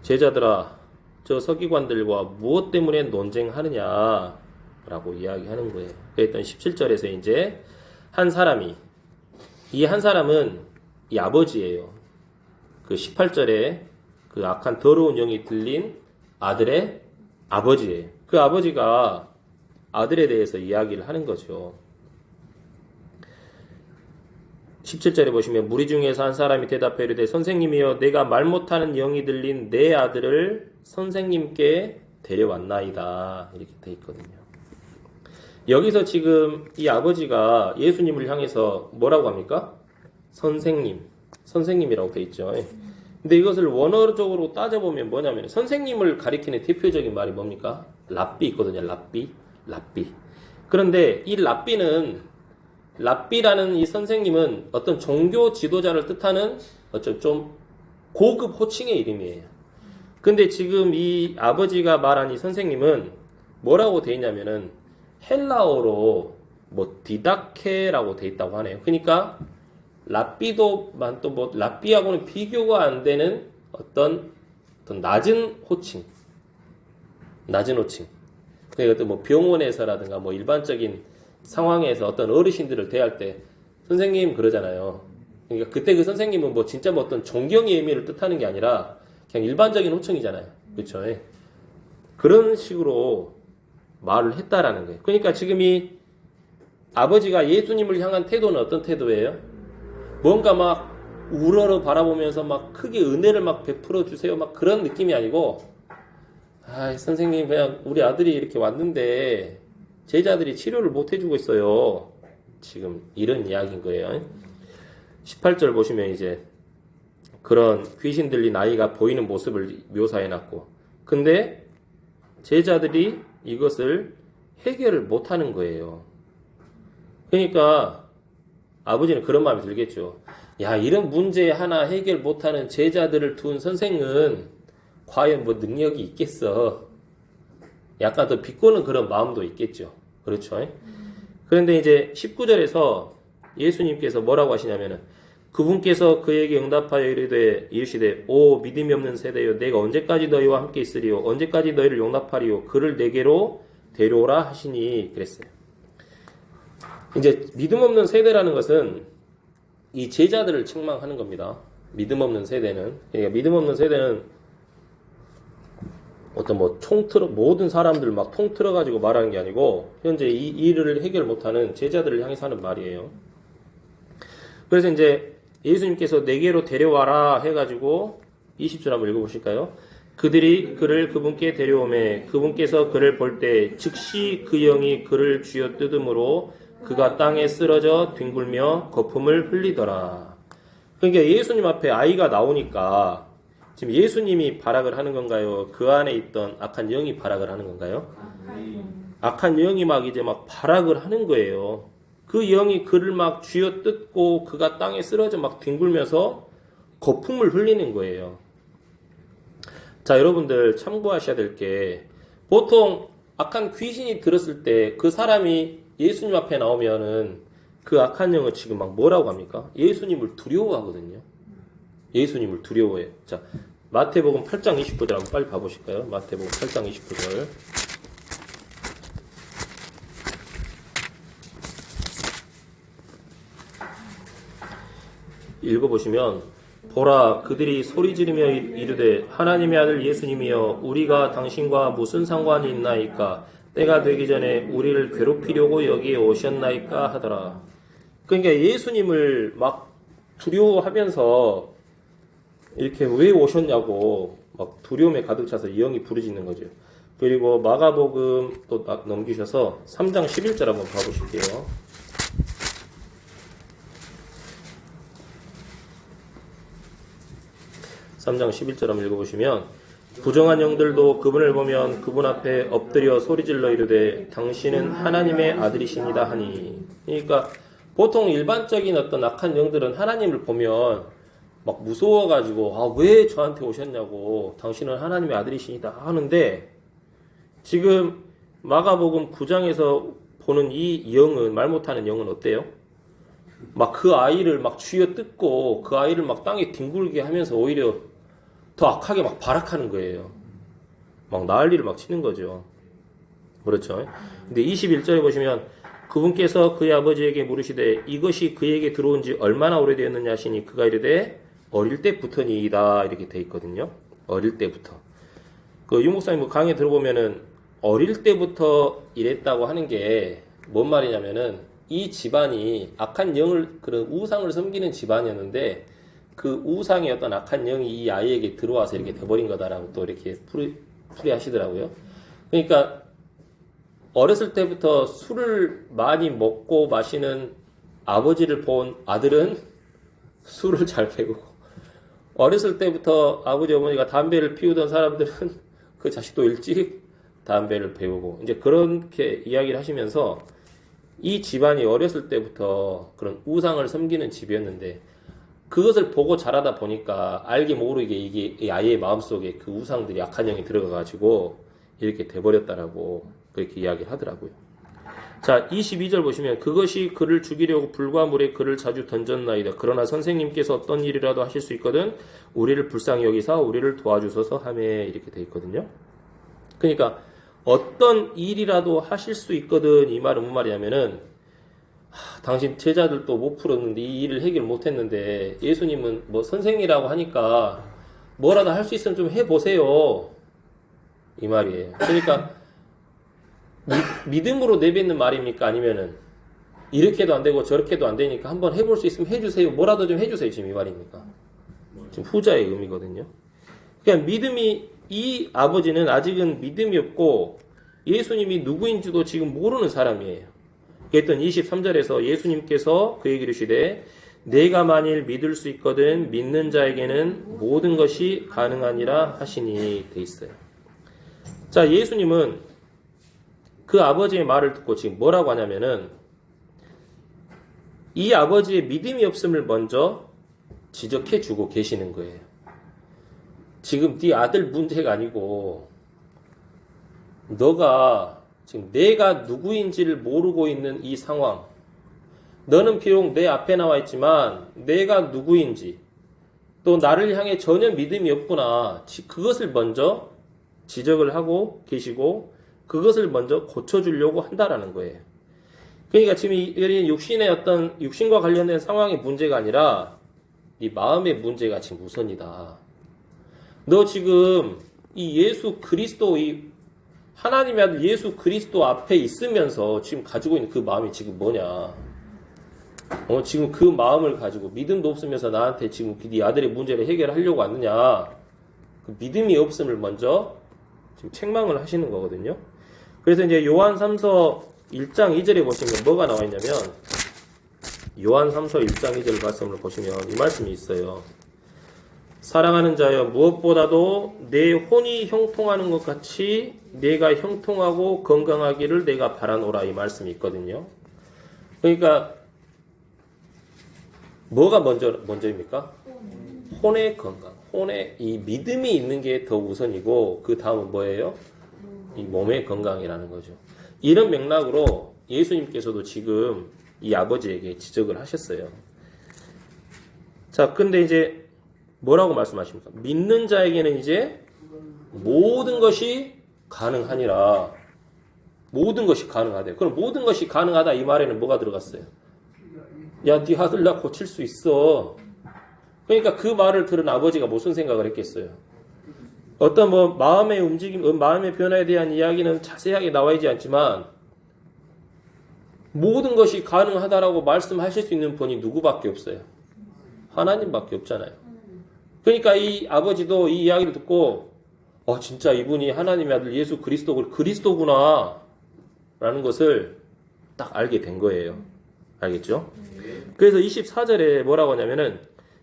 제자들아, 저 서기관들과 무엇 때문에 논쟁하느냐 라고 이야기하는 거예요. 그랬더니 17절에서 이제 한 사람은 이 아버지예요. 그 18절에 그 악한 더러운 영이 들린 아들의 아버지예요. 그 아버지가 아들에 대해서 이야기를 하는 거죠. 17절에 보시면 무리 중에서 한 사람이 대답해 이르되 선생님이여, 내가 말 못하는 영이 들린 내 아들을 선생님께 데려왔나이다. 이렇게 돼 있거든요. 여기서 지금 이 아버지가 예수님을 향해서 뭐라고 합니까? 선생님이라고 돼 있죠. 근데 이것을 원어적으로 따져보면 뭐냐면 선생님을 가리키는 대표적인 말이 뭡니까? 랍비 있거든요. 랍비. 그런데 이 랍비라는 이 선생님은 어떤 종교 지도자를 뜻하는 어떤 좀 고급 호칭의 이름이에요. 근데 지금 이 아버지가 말한 이 선생님은 뭐라고 돼 있냐면은 헬라어로 뭐 디다케라고 돼 있다고 하네요. 그러니까 랍비도만 또 뭐 랍비하고는 비교가 안 되는 어떤 낮은 호칭. 그러니까 또 뭐 병원에서라든가 뭐 일반적인 상황에서 어떤 어르신들을 대할 때 선생님 그러잖아요. 그러니까 그때 그 선생님은 뭐 진짜 뭐 어떤 존경의 의미를 뜻하는 게 아니라 그냥 일반적인 호칭이잖아요. 그렇죠? 그런 식으로 말을 했다라는 거예요. 그러니까 지금 이 아버지가 예수님을 향한 태도는 어떤 태도예요? 뭔가 막 우러러 바라보면서 막 크게 은혜를 막 베풀어 주세요. 막 그런 느낌이 아니고, 선생님 그냥 우리 아들이 이렇게 왔는데 제자들이 치료를 못 해주고 있어요. 지금 이런 이야기인 거예요. 18절 보시면 이제 그런 귀신 들린 아이가 보이는 모습을 묘사해놨고, 근데 제자들이 이것을 해결을 못하는 거예요. 그러니까 아버지는 그런 마음이 들겠죠. 야, 이런 문제 하나 해결 못하는 제자들을 둔 선생은 과연 뭐 능력이 있겠어. 약간 더 비꼬는 그런 마음도 있겠죠. 그렇죠? 그런데 이제 19절에서 예수님께서 뭐라고 하시냐면은 그분께서 그에게 응답하여 이르시되 오 믿음이 없는 세대여, 내가 언제까지 너희와 함께 있으리요? 언제까지 너희를 용납하리요? 그를 내게로 데려오라 하시니 그랬어요. 이제 믿음 없는 세대라는 것은 이 제자들을 책망하는 겁니다. 믿음 없는 세대는, 그러니까 믿음 없는 세대는 어떤 뭐 모든 사람들 막 통틀어 가지고 말하는 게 아니고 현재 이 일을 해결 못하는 제자들을 향해서 하는 말이에요. 그래서 이제 예수님께서 내게로 데려와라 해가지고 20절 한번 읽어보실까요? 그들이 그를 그분께 데려오매 그분께서 그를 볼 때 즉시 그 영이 그를 쥐어 뜯음으로 그가 땅에 쓰러져 뒹굴며 거품을 흘리더라. 그러니까 예수님 앞에 아이가 나오니까 지금 예수님이 발악을 하는 건가요? 그 안에 있던 악한 영이 발악을 하는 건가요? 악한 영이 막 이제 막 발악을 하는 거예요. 그 영이 그를 막 쥐어 뜯고 그가 땅에 쓰러져 막 뒹굴면서 거품을 흘리는 거예요. 자, 여러분들 참고하셔야 될 게 보통 악한 귀신이 들었을 때 그 사람이 예수님 앞에 나오면은 그 악한 영은 지금 막 뭐라고 합니까? 예수님을 두려워하거든요. 예수님을 두려워해요. 자, 마태복음 8장 29절 한번 빨리 봐보실까요? 마태복음 8장 29절. 읽어보시면 보라 그들이 소리 지르며 이르되 하나님의 아들 예수님이여 우리가 당신과 무슨 상관이 있나이까 때가 되기 전에 우리를 괴롭히려고 여기에 오셨나이까 하더라. 그러니까 예수님을 막 두려워하면서 이렇게 왜 오셨냐고 막 두려움에 가득 차서 이 영이 부르짖는 거죠. 그리고 마가복음 또 넘기셔서 3장 11절 한번 봐보실게요. 3장 11절 한번 읽어보시면 부정한 영들도 그분을 보면 그분 앞에 엎드려 소리질러 이르되 당신은 하나님의 아들이십니다 하니. 그러니까 보통 일반적인 어떤 악한 영들은 하나님을 보면 막 무서워가지고 왜 저한테 오셨냐고 당신은 하나님의 아들이십니다 하는데 지금 마가복음 9장에서 보는 이 영은 말 못하는 영은 어때요? 막 그 아이를 막 쥐어 뜯고 그 아이를 막 땅에 뒹굴게 하면서 오히려 더 악하게 막 발악하는 거예요. 막 난리를 막 치는 거죠. 그렇죠. 근데 21절에 보시면 그분께서 그의 아버지에게 물으시되 이것이 그에게 들어온 지 얼마나 오래되었느냐 하시니 그가 이르되 어릴 때부터니이다 이렇게 돼 있거든요. 어릴 때부터. 그 유목사님 강의 들어보면은 어릴 때부터 이랬다고 하는 게 뭔 말이냐면은 이 집안이 악한 영을 그런 우상을 섬기는 집안이었는데 그 우상의 어떤 악한 영이 이 아이에게 들어와서 이렇게 돼버린 거다라고 또 이렇게 풀이하시더라고요. 그러니까 어렸을 때부터 술을 많이 먹고 마시는 아버지를 본 아들은 술을 잘 배우고 어렸을 때부터 아버지 어머니가 담배를 피우던 사람들은 그 자식도 일찍 담배를 배우고 이제 그렇게 이야기를 하시면서 이 집안이 어렸을 때부터 그런 우상을 섬기는 집이었는데 그것을 보고 자라다 보니까 알게 모르게 이게 이 아이의 마음속에 그 우상들이 악한 영이 들어가가지고 이렇게 돼버렸다라고 그렇게 이야기를 하더라고요. 자, 22절 보시면 그것이 그를 죽이려고 불과 물에 그를 자주 던졌나이다. 그러나 선생님께서 어떤 일이라도 하실 수 있거든 우리를 불쌍히 여기사 우리를 도와주소서 하매 이렇게 돼 있거든요. 그러니까 어떤 일이라도 하실 수 있거든 이 말은 무슨 말이냐면은 당신 제자들도 못 풀었는데 이 일을 해결 못 했는데 예수님은 뭐 선생이라고 하니까 뭐라도 할 수 있으면 좀 해보세요 이 말이에요. 그러니까 믿음으로 내뱉는 말입니까? 아니면은 이렇게도 안 되고 저렇게도 안 되니까 한번 해볼 수 있으면 해주세요. 뭐라도 좀 해주세요. 지금 이 말입니까? 지금 후자의 의미거든요. 그냥 믿음이 이 아버지는 아직은 믿음이 없고 예수님이 누구인지도 지금 모르는 사람이에요. 그랬던 23절에서 예수님께서 그에게 이르시되 내가 만일 믿을 수 있거든 믿는 자에게는 모든 것이 가능하니라 하시니 돼 있어요. 자, 예수님은 그 아버지의 말을 듣고 지금 뭐라고 하냐면은 이 아버지의 믿음이 없음을 먼저 지적해 주고 계시는 거예요. 지금 네 아들 문제가 아니고 너가 지금 내가 누구인지를 모르고 있는 이 상황, 너는 비록 내 앞에 나와 있지만 내가 누구인지 또 나를 향해 전혀 믿음이 없구나, 그것을 먼저 지적을 하고 계시고 그것을 먼저 고쳐주려고 한다라는 거예요. 그러니까 지금 이 육신의 어떤 육신과 관련된 상황의 문제가 아니라 이 마음의 문제가 지금 우선이다. 너 지금 이 예수 그리스도 이 하나님의 아들 예수 그리스도 앞에 있으면서 지금 가지고 있는 그 마음이 지금 뭐냐? 지금 그 마음을 가지고 믿음도 없으면서 나한테 지금 네 아들의 문제를 해결하려고 왔느냐? 그 믿음이 없음을 먼저 지금 책망을 하시는 거거든요. 그래서 이제 요한 3서 1장 2절에 보시면 뭐가 나와 있냐면 요한 3서 1장 2절 말씀을 보시면 이 말씀이 있어요. 사랑하는 자여 무엇보다도 내 혼이 형통하는 것 같이 내가 형통하고 건강하기를 내가 바라노라 이 말씀이 있거든요. 그러니까 뭐가 먼저입니까? 혼의 건강, 혼의 이 믿음이 있는 게 더 우선이고 그 다음은 뭐예요? 이 몸의 건강이라는 거죠. 이런 맥락으로 예수님께서도 지금 이 아버지에게 지적을 하셨어요. 자, 근데 이제 뭐라고 말씀하십니까? 믿는 자에게는 이제 모든 것이 가능하니라. 모든 것이 가능하대. 그럼 모든 것이 가능하다 이 말에는 뭐가 들어갔어요? 야, 네 아들 나 고칠 수 있어. 그러니까 그 말을 들은 아버지가 무슨 생각을 했겠어요? 어떤 뭐 마음의 움직임, 마음의 변화에 대한 이야기는 자세하게 나와 있지 않지만 모든 것이 가능하다라고 말씀하실 수 있는 분이 누구밖에 없어요? 하나님밖에 없잖아요. 그러니까 이 아버지도 이 이야기를 듣고 진짜 이분이 하나님의 아들 예수 그리스도구나 라는 것을 딱 알게 된 거예요. 알겠죠? 그래서 24절에 뭐라고 하냐면은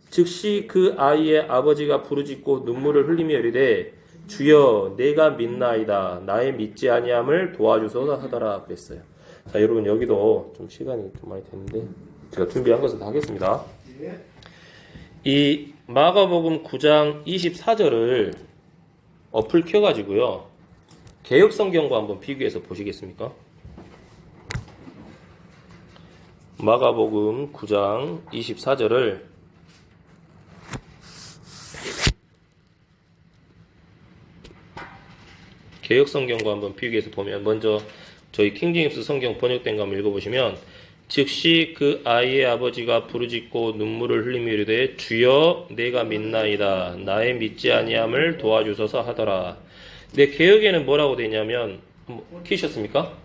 즉시 그 아이의 아버지가 부르짖고 눈물을 흘리며 이르되 주여 내가 믿나이다 나의 믿지 아니함을 도와주소서 하더라 그랬어요. 자, 여러분 여기도 좀 시간이 좀 많이 됐는데 제가 준비한 것을 다 하겠습니다. 이 마가복음 9장 24절을 어플 켜가지고요 개역성경과 한번 비교해서 보시겠습니까? 마가복음 9장 24절을 개역성경과 한번 비교해서 보면 먼저 저희 킹제임스 성경 번역된 거 한번 읽어보시면 즉시 그 아이의 아버지가 부르짖고 눈물을 흘리며 이르되 주여 내가 믿나이다 나의 믿지 아니함을 도와주소서 하더라. 내 개역에는 뭐라고 되냐면 키셨습니까?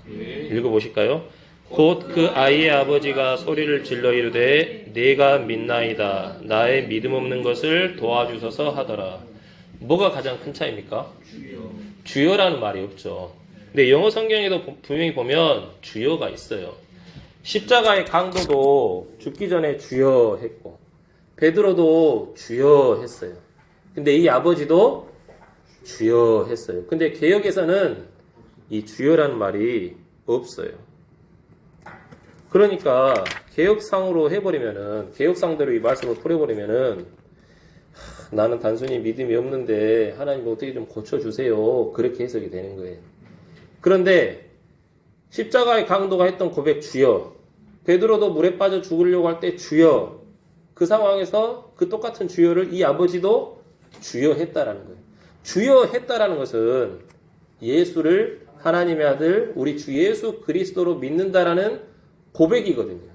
읽어보실까요? 곧 그 아이의 아버지가 소리를 질러 이르되 내가 믿나이다 나의 믿음 없는 것을 도와주소서 하더라. 뭐가 가장 큰 차이입니까? 주여라는 말이 없죠. 근데 영어 성경에도 분명히 보면 주여가 있어요. 십자가의 강도도 죽기 전에 주여 했고 베드로도 주여 했어요. 근데 이 아버지도 주여 했어요. 근데 개역에서는 이 주여라는 말이 없어요. 그러니까 개역상으로 해버리면은 개역상대로 이 말씀을 풀어버리면은 나는 단순히 믿음이 없는데 하나님 어떻게 좀 고쳐주세요. 그렇게 해석이 되는 거예요. 그런데 십자가의 강도가 했던 고백 주여 베드로도 물에 빠져 죽으려고 할 때 주여 그 상황에서 그 똑같은 주여를 이 아버지도 주여 했다라는 거예요. 주여 했다라는 것은 예수를 하나님의 아들 우리 주 예수 그리스도로 믿는다라는 고백이거든요.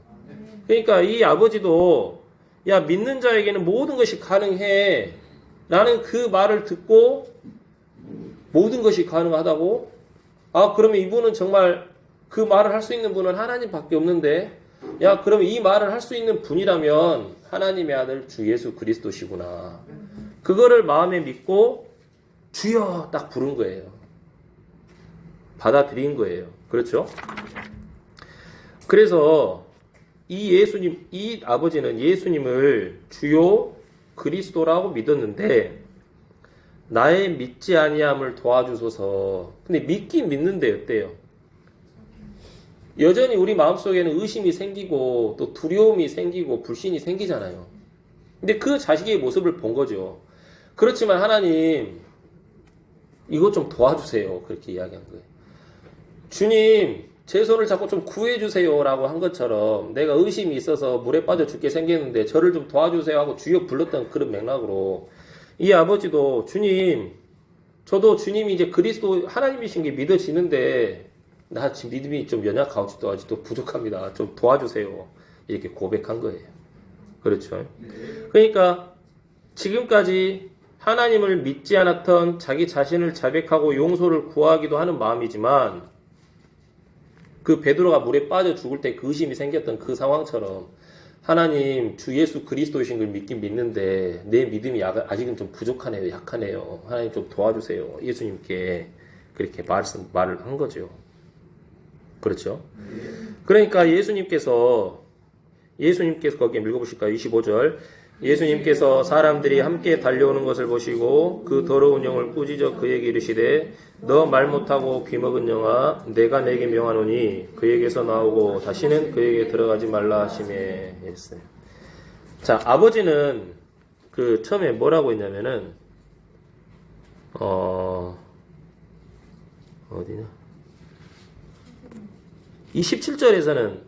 그러니까 이 아버지도 야 믿는 자에게는 모든 것이 가능해 라는 그 말을 듣고 모든 것이 가능하다고? 그러면 이분은 정말 그 말을 할 수 있는 분은 하나님밖에 없는데 야 그러면 이 말을 할 수 있는 분이라면 하나님의 아들 주 예수 그리스도시구나. 그거를 마음에 믿고 주여 딱 부른 거예요. 받아들인 거예요. 그렇죠? 그래서 이 아버지는 예수님을 주요 그리스도라고 믿었는데 나의 믿지 아니함을 도와주소서. 근데 믿긴 믿는데 어때요? 여전히 우리 마음속에는 의심이 생기고 또 두려움이 생기고 불신이 생기잖아요. 근데 그 자식의 모습을 본 거죠. 그렇지만 하나님 이것 좀 도와주세요. 그렇게 이야기한 거예요. 주님 제 손을 잡고 좀 구해주세요 라고 한 것처럼 내가 의심이 있어서 물에 빠져 죽게 생겼는데 저를 좀 도와주세요 하고 주여 불렀던 그런 맥락으로 이 아버지도 주님 저도 주님이 이제 그리스도 하나님이신 게 믿어지는데 나 지금 믿음이 좀 연약하고 아직도 부족합니다. 좀 도와주세요. 이렇게 고백한 거예요. 그렇죠. 그러니까 지금까지 하나님을 믿지 않았던 자기 자신을 자백하고 용서를 구하기도 하는 마음이지만 그 베드로가 물에 빠져 죽을 때 그 의심이 생겼던 그 상황처럼 하나님 주 예수 그리스도이신 걸 믿긴 믿는데 내 믿음이 아직은 좀 부족하네요. 약하네요. 하나님 좀 도와주세요. 예수님께 그렇게 말을 한 거죠. 그렇죠? 그러니까 예수님께서 거기에 읽어보실까요? 25절 예수님께서 사람들이 함께 달려오는 것을 보시고 그 더러운 영을 꾸짖어 그에게 이르시되 너 말 못하고 귀먹은 영아 내가 내게 명하노니 그에게서 나오고 다시는 그에게 들어가지 말라 하시매 했어요. 자, 아버지는 그 처음에 뭐라고 했냐면은 어디냐? 이 17절에서는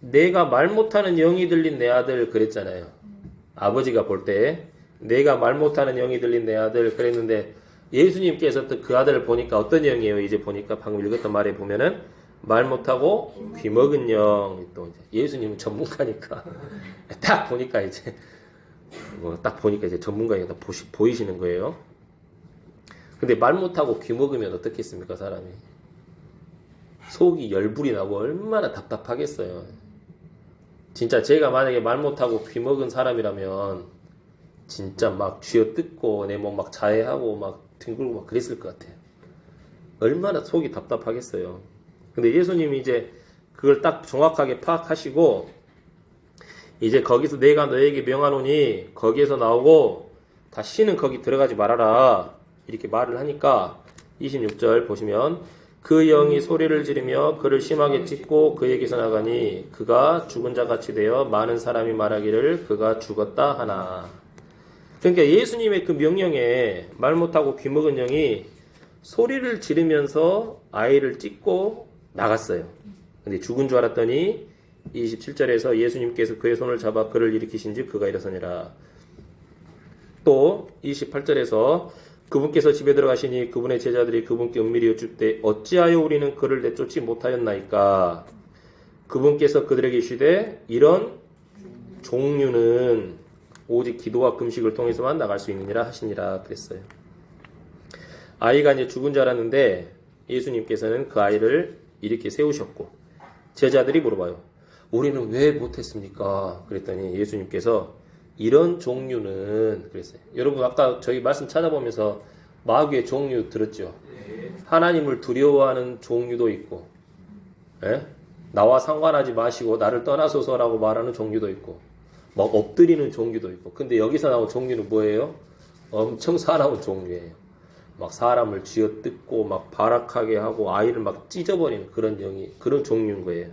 내가 말 못하는 영이 들린 내 아들 그랬잖아요. 아버지가 볼 때 내가 말 못하는 영이 들린 내 아들 그랬는데 예수님께서 또 그 아들을 보니까 어떤 영이에요? 이제 보니까 방금 읽었던 말에 보면은 말 못하고 귀 먹은 영. 또 예수님은 전문가니까 딱 보니까 이제 딱 보니까 이제 전문가니까 보이시는 거예요. 근데 말 못하고 귀 먹으면 어떻겠습니까, 사람이? 속이 열불이 나고 얼마나 답답하겠어요. 진짜 제가 만약에 말 못하고 귀 먹은 사람이라면 진짜 막 쥐어뜯고 내 몸 막 자해하고 막 뒹굴고 막 그랬을 것 같아요. 얼마나 속이 답답하겠어요. 근데 예수님이 이제 그걸 딱 정확하게 파악하시고 이제 거기서 내가 너에게 명하노니 거기에서 나오고 다시는 거기 들어가지 말아라 이렇게 말을 하니까 26절 보시면 그 영이 소리를 지르며 그를 심하게 찢고 그에게서 나가니 그가 죽은 자 같이 되어 많은 사람이 말하기를 그가 죽었다 하나. 그러니까 예수님의 그 명령에 말 못하고 귀 먹은 영이 소리를 지르면서 아이를 찢고 나갔어요. 근데 죽은 줄 알았더니 27절에서 예수님께서 그의 손을 잡아 그를 일으키신지 그가 일어서니라. 또 28절에서 그분께서 집에 들어가시니 그분의 제자들이 그분께 은밀히 여쭙되 어찌하여 우리는 그를 내쫓지 못하였나이까. 그분께서 그들에게 이르시되 이런 종류는 오직 기도와 금식을 통해서만 나갈 수 있느니라 하시니라 그랬어요. 아이가 이제 죽은 줄 알았는데 예수님께서는 그 아이를 이렇게 세우셨고 제자들이 물어봐요. 우리는 왜 못했습니까? 그랬더니 예수님께서 이런 종류는 그랬어요. 여러분 아까 저희 말씀 찾아보면서 마귀의 종류 들었죠? 하나님을 두려워하는 종류도 있고 예? 나와 상관하지 마시고 나를 떠나소서라고 말하는 종류도 있고 막 엎드리는 종류도 있고 근데 여기서 나온 종류는 뭐예요? 엄청 사나운 종류예요. 막 사람을 쥐어뜯고 막 발악하게 하고 아이를 막 찢어버리는 그런 영이 그런 종류인 거예요.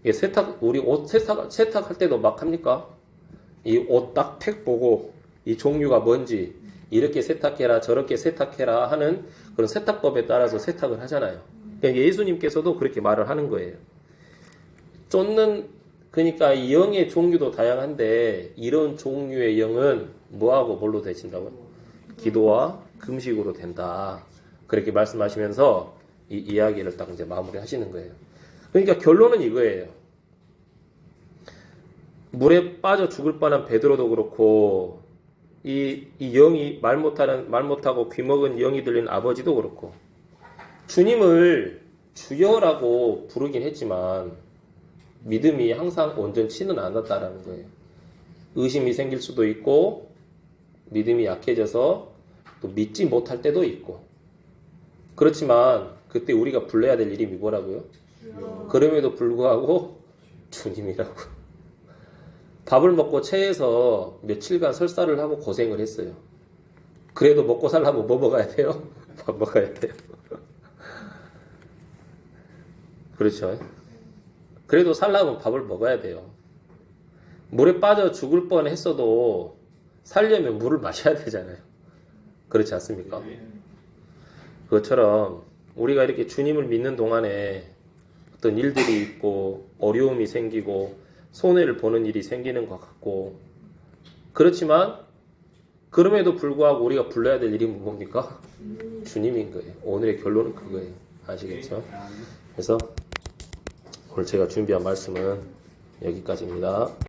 이게 우리 옷 세탁할 때도 막 합니까? 이 옷 딱 팩 보고 이 종류가 뭔지 이렇게 세탁해라 저렇게 세탁해라 하는 그런 세탁법에 따라서 세탁을 하잖아요. 그러니까 예수님께서도 그렇게 말을 하는 거예요. 그러니까 이 영의 종류도 다양한데 이런 종류의 영은 뭐하고 뭘로 되신다고요? 기도와 금식으로 된다. 그렇게 말씀하시면서 이 이야기를 딱 이제 마무리 하시는 거예요. 그러니까 결론은 이거예요. 물에 빠져 죽을 뻔한 베드로도 그렇고 이 영이 말 못하고 귀 먹은 영이 들린 아버지도 그렇고 주님을 주여라고 부르긴 했지만 믿음이 항상 온전치는 않았다라는 거예요. 의심이 생길 수도 있고 믿음이 약해져서 또 믿지 못할 때도 있고 그렇지만 그때 우리가 불러야 될 이름이 뭐라고요? 그럼에도 불구하고 주님이라고. 밥을 먹고 체해서 며칠간 설사를 하고 고생을 했어요. 그래도 먹고 살려면 뭐 먹어야 돼요? 밥 먹어야 돼요. 그렇죠. 그래도 살려면 밥을 먹어야 돼요. 물에 빠져 죽을 뻔 했어도 살려면 물을 마셔야 되잖아요. 그렇지 않습니까? 그것처럼 우리가 이렇게 주님을 믿는 동안에 어떤 일들이 있고 어려움이 생기고 손해를 보는 일이 생기는 것 같고 그렇지만 그럼에도 불구하고 우리가 불러야 될 이름은 뭡니까? 주님인 거예요. 오늘의 결론은 그거예요. 아시겠죠? 그래서 오늘 제가 준비한 말씀은 여기까지입니다.